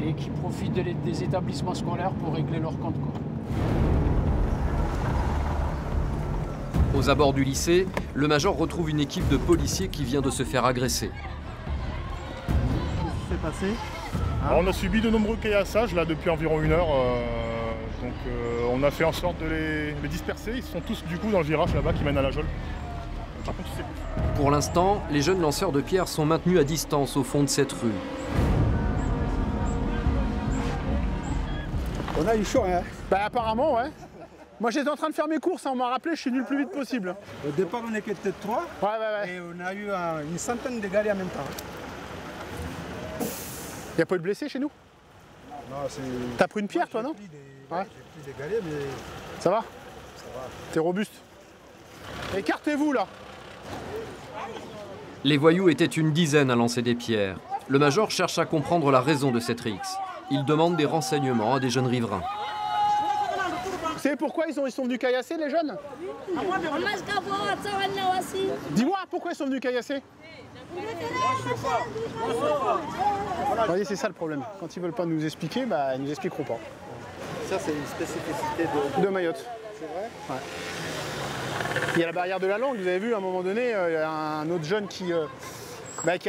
et qui profitent des établissements scolaires pour régler leurs comptes. Aux abords du lycée, le major retrouve une équipe de policiers qui vient de se faire agresser. Qu'est-ce qui s'est passé? On a subi de nombreux caillassages là depuis environ 1 heure. On a fait en sorte de les disperser. Ils sont tous du coup dans le virage là-bas qui mène à la geôle. Par contre, je sais plus. Pour l'instant, les jeunes lanceurs de pierres sont maintenus à distance au fond de cette rue. On a eu chaud, hein? Bah apparemment, ouais. Moi j'étais en train de faire mes courses, on m'a rappelé, je suis venu le plus vite possible. Au départ on était peut-être 3, et on a eu une centaine de galets en même temps. Y'a pas eu de blessés chez nous? Non, c'est... T'as pris une pierre toi, non? J'ai pris des galets, mais... Ça va? Ça va. T'es robuste. Écartez-vous là. Les voyous étaient une dizaine à lancer des pierres. Le major cherche à comprendre la raison de cette rixe. Il demande des renseignements à des jeunes riverains. Vous savez pourquoi ils sont venus caillasser, les jeunes? Dis-moi, pourquoi ils sont venus caillasser? Vous voyez, c'est ça le problème. Quand ils veulent pas nous expliquer, ils nous expliqueront pas. Ça, c'est une spécificité de Mayotte. C'est vrai? Ouais. Il y a la barrière de la langue, vous avez vu, à un moment donné, il y a un autre jeune qui a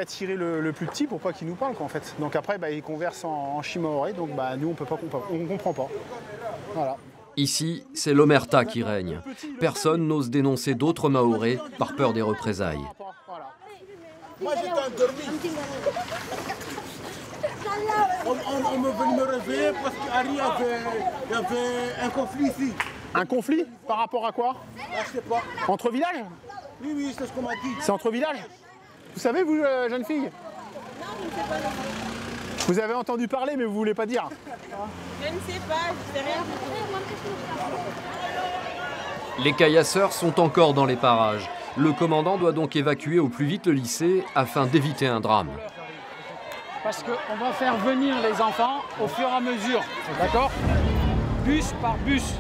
tiré le plus petit pour pas qu'il nous parle, quoi, en fait. Donc après, il converse en shimaoré, donc nous, on peut pas, on comprend pas. Voilà. Ici, c'est l'omerta qui règne. Personne n'ose dénoncer d'autres Mahorais par peur des représailles. Moi j'étais endormi. On me venait me réveiller parce qu'il y avait un conflit ici. Un conflit? Par rapport à quoi? Là, je sais pas. Entre villages? Oui, oui, c'est ce qu'on m'a dit. C'est entre villages? Vous savez, vous, jeune fille? Non, je ne sais pas. Vous avez entendu parler, mais vous voulez pas dire? Je ne sais pas, je sais rien. Les caillasseurs sont encore dans les parages. Le commandant doit donc évacuer au plus vite le lycée afin d'éviter un drame. Parce qu'on va faire venir les enfants au fur et à mesure, d'accord? Bus par bus.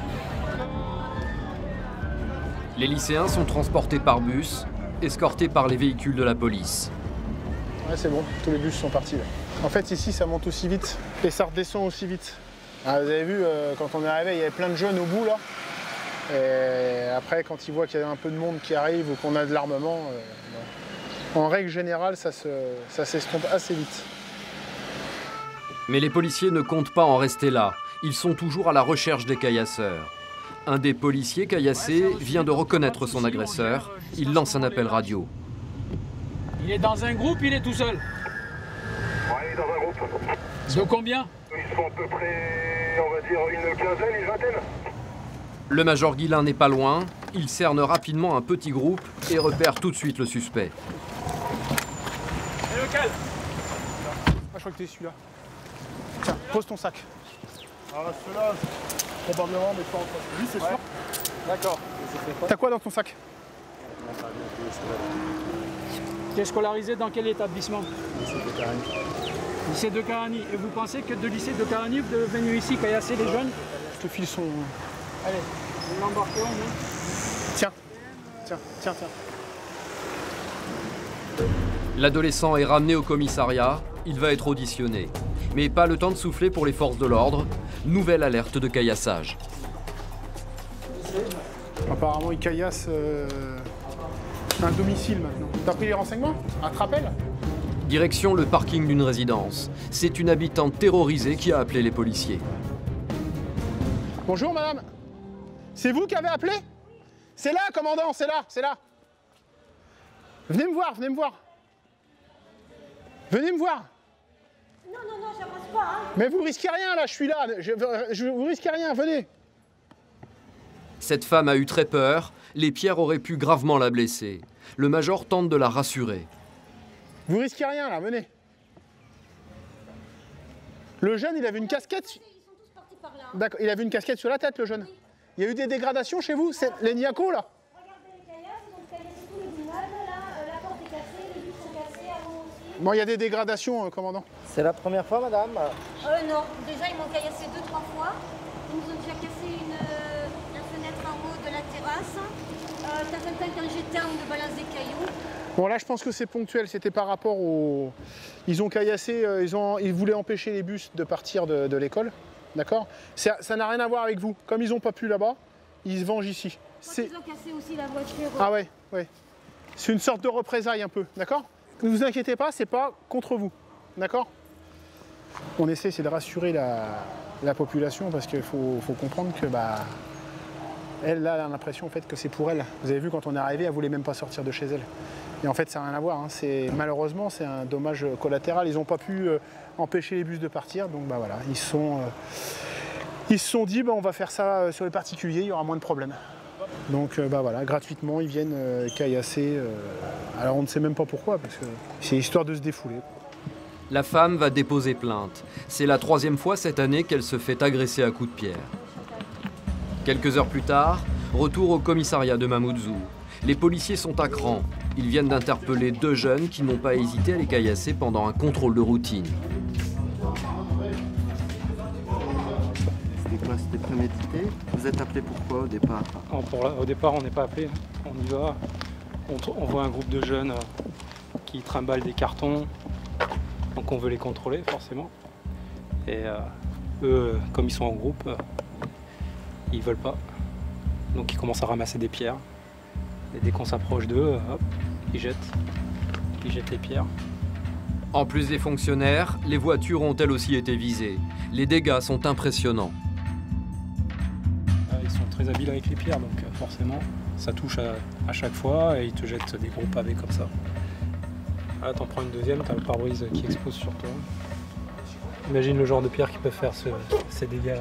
Les lycéens sont transportés par bus, escortés par les véhicules de la police. Ouais, c'est bon, tous les bus sont partis là. En fait, ici, ça monte aussi vite et ça redescend aussi vite. Ah, vous avez vu, quand on est arrivé, il y avait plein de jeunes au bout là. Et après, quand ils voient qu'il y a un peu de monde qui arrive ou qu'on a de l'armement, en règle générale, ça s'estompe assez vite. Mais les policiers ne comptent pas en rester là. Ils sont toujours à la recherche des caillasseurs. Un des policiers caillassés vient de reconnaître son agresseur. Il lance un appel radio. Il est dans un groupe, il est tout seul. Ouais, il est dans un groupe. De combien? Ils sont à peu près, on va dire, une quinzaine, une vingtaine. Le major Guillain n'est pas loin. Il cerne rapidement un petit groupe et repère tout de suite le suspect. Et lequel? Je crois que t'es celui-là. Tiens, pose ton sac. Ah, ceux-là, probablement, mais pas encore. Oui, c'est sûr. D'accord. T'as quoi dans ton sac? Tu es scolarisé dans quel établissement? Lycée de Karani. Et vous pensez que de lycée de Karani, vous devez venir ici caillasser les jeunes? Je te file son... Allez, vous l'embarquez, hein? Tiens. L'adolescent est ramené au commissariat. Il va être auditionné. Mais pas le temps de souffler pour les forces de l'ordre. Nouvelle alerte de caillassage. Apparemment, il caillasse un domicile maintenant. T'as pris les renseignements? Un te rappel? Direction le parking d'une résidence. C'est une habitante terrorisée qui a appelé les policiers. Bonjour madame. C'est vous qui avez appelé? C'est là, commandant, c'est là. Venez me voir. Venez me voir. Non, ça passe pas. Hein. Mais vous risquez rien là, je suis là. Vous risquez rien, venez. Cette femme a eu très peur. Les pierres auraient pu gravement la blesser. Le major tente de la rassurer. Vous risquez rien là, venez. Le jeune, il avait une casquette. D'accord, il avait une casquette sur la tête, le jeune. Oui. Il y a eu des dégradations chez vous? C'est les Niaco là? Regardez les caillasses, ils ont caillassé tous les immeubles là, la porte est cassée, les buts sont cassés, avant aussi. Bon, il y a des dégradations, commandant. C'est la première fois, madame? Non, déjà ils m'ont caillassé 2-3 fois. Ils nous ont déjà cassé la fenêtre en haut de la terrasse. De temps en temps, quand j'éteins, on me balance des cailloux. Bon, là, je pense que c'est ponctuel. C'était par rapport au... Ils ont caillassé, ils voulaient empêcher les bus de partir de l'école. D'accord? Ça n'a rien à voir avec vous. Comme ils n'ont pas pu là-bas, ils se vengent ici. Ils ont cassé aussi la voiture. Ah ouais. C'est une sorte de représailles un peu, d'accord? Ne vous inquiétez pas, c'est pas contre vous, d'accord? On essaie, c'est de rassurer la population parce qu'il faut comprendre que elle là, elle a l'impression en fait que c'est pour elle. Vous avez vu quand on est arrivé, elle voulait même pas sortir de chez elle. Et en fait, ça n'a rien à voir. Hein. Malheureusement, c'est un dommage collatéral. Ils n'ont pas pu empêcher les bus de partir, donc voilà, ils se sont dit, on va faire ça sur les particuliers, il y aura moins de problèmes. Donc voilà, gratuitement, ils viennent caillasser. Alors on ne sait même pas pourquoi, parce que c'est histoire de se défouler. La femme va déposer plainte. C'est la 3e fois cette année qu'elle se fait agresser à coups de pierre. Quelques heures plus tard, retour au commissariat de Mamoudzou. Les policiers sont à cran. Ils viennent d'interpeller 2 jeunes qui n'ont pas hésité à les caillasser pendant un contrôle de routine. C'était quoi? C'était prémédité? Vous êtes appelé pourquoi au départ? Au départ, on n'est pas appelé. On y va. On voit un groupe de jeunes qui trimballent des cartons. Donc on veut les contrôler, forcément. Et eux, comme ils sont en groupe, ils veulent pas. Donc ils commencent à ramasser des pierres. Et dès qu'on s'approche d'eux, hop, ils jettent les pierres. En plus des fonctionnaires, les voitures ont elles aussi été visées. Les dégâts sont impressionnants. très habiles avec les pierres, donc forcément, ça touche à chaque fois et ils te jettent des gros pavés comme ça. Là, t'en prends une deuxième, t'as le pare-brise qui explose sur toi. Imagine le genre de pierre qui peut faire ces dégâts.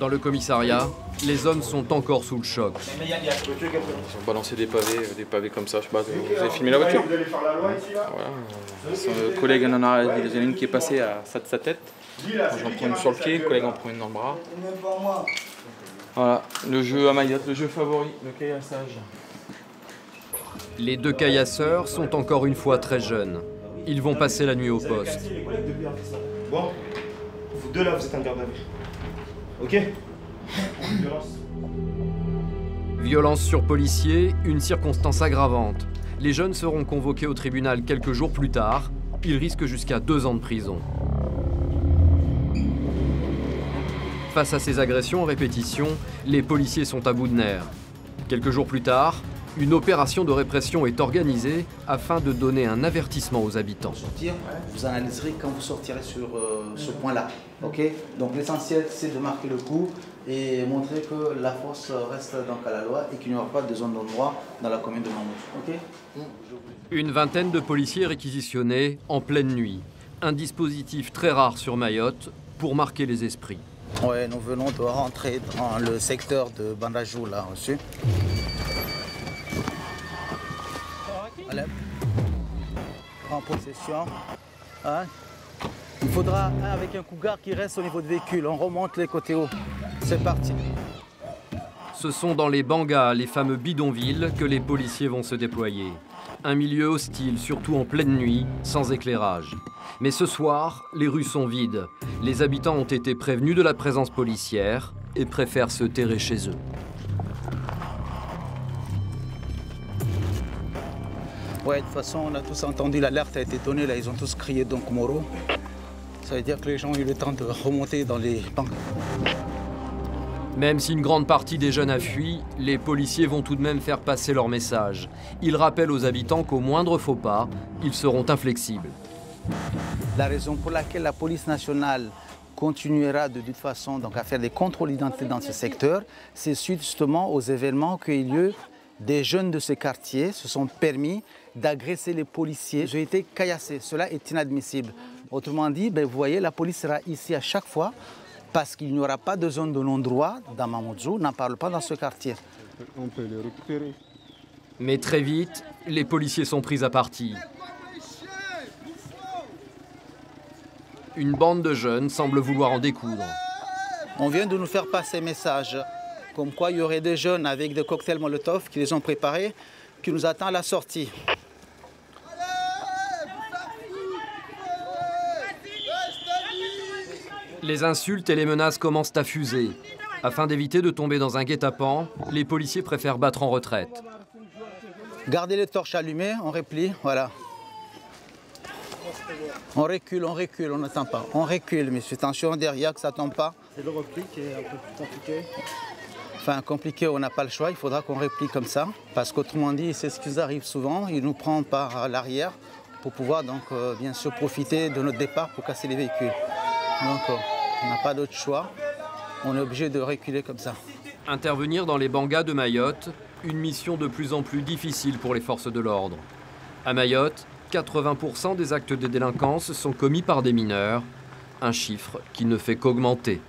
Dans le commissariat, les hommes sont encore sous le choc. Ils ont balancé des pavés comme ça, je sais pas, vous avez filmé la voiture? Voilà. Son collègue il y en a une qui est passée à sa tête. Moi, j'en prends une sur le pied, le collègue en prend une dans le bras. Voilà, le jeu à Mayotte, le jeu favori, le caillassage. Les deux caillasseurs sont encore une fois très jeunes. Ils vont passer la nuit au poste. Bon, vous deux là, vous êtes en garde à vue. Ok? Violence sur policier, une circonstance aggravante. Les jeunes seront convoqués au tribunal quelques jours plus tard. Ils risquent jusqu'à 2 ans de prison. Face à ces agressions en répétition, les policiers sont à bout de nerfs. Quelques jours plus tard, une opération de répression est organisée afin de donner un avertissement aux habitants. Vous analyserez quand vous sortirez sur ce point-là. Ok? Donc l'essentiel, c'est de marquer le coup et montrer que la force reste donc à la loi et qu'il n'y aura pas de zone d'endroit dans la commune de Mamoudzou. Ok? Une vingtaine de policiers réquisitionnés en pleine nuit. Un dispositif très rare sur Mayotte pour marquer les esprits. Ouais, nous venons de rentrer dans le secteur de Bandajou, là, au-dessus. Allez. En possession. Hein? Il faudra un avec un cougar qui reste au niveau du véhicule. On remonte les côtés hauts. C'est parti. Ce sont dans les bangas, les fameux bidonvilles, que les policiers vont se déployer. Un milieu hostile, surtout en pleine nuit, sans éclairage. Mais ce soir, les rues sont vides. Les habitants ont été prévenus de la présence policière et préfèrent se terrer chez eux. Ouais, de toute façon, on a tous entendu, l'alerte a été donnée, là, ils ont tous crié donc Moro. Ça veut dire que les gens ont eu le temps de remonter dans les bancs. Même si une grande partie des jeunes a fui, les policiers vont tout de même faire passer leur message. Ils rappellent aux habitants qu'au moindre faux pas, ils seront inflexibles. La raison pour laquelle la police nationale continuera de toute façon donc, à faire des contrôles d'identité dans ce secteur, c'est suite justement aux événements qui ont eu lieu. Des jeunes de ce quartier se sont permis d'agresser les policiers. Ils ont été caillassés. Cela est inadmissible. Autrement dit, vous voyez, la police sera ici à chaque fois parce qu'il n'y aura pas de zone de non-droit dans Mamoudzou, n'en parle pas dans ce quartier. On peut les récupérer. Mais très vite, les policiers sont pris à partie. Une bande de jeunes semble vouloir en découdre. On vient de nous faire passer message comme quoi il y aurait des jeunes avec des cocktails Molotov qui les ont préparés, qui nous attendent à la sortie. Les insultes et les menaces commencent à fuser. Afin d'éviter de tomber dans un guet-apens, les policiers préfèrent battre en retraite. Gardez les torches allumées, on replie, voilà. On recule, on n'attend pas. On recule, mais faites attention derrière que ça ne tombe pas. C'est le repli qui est un peu plus compliqué. Enfin, compliqué, on n'a pas le choix, il faudra qu'on replie comme ça. Parce qu'autrement dit, c'est ce qui nous arrive souvent, ils nous prennent par l'arrière pour pouvoir donc bien sûr profiter de notre départ pour casser les véhicules. Donc on n'a pas d'autre choix, on est obligé de reculer comme ça. Intervenir dans les bangas de Mayotte, une mission de plus en plus difficile pour les forces de l'ordre. À Mayotte, 80% des actes de délinquance sont commis par des mineurs, un chiffre qui ne fait qu'augmenter.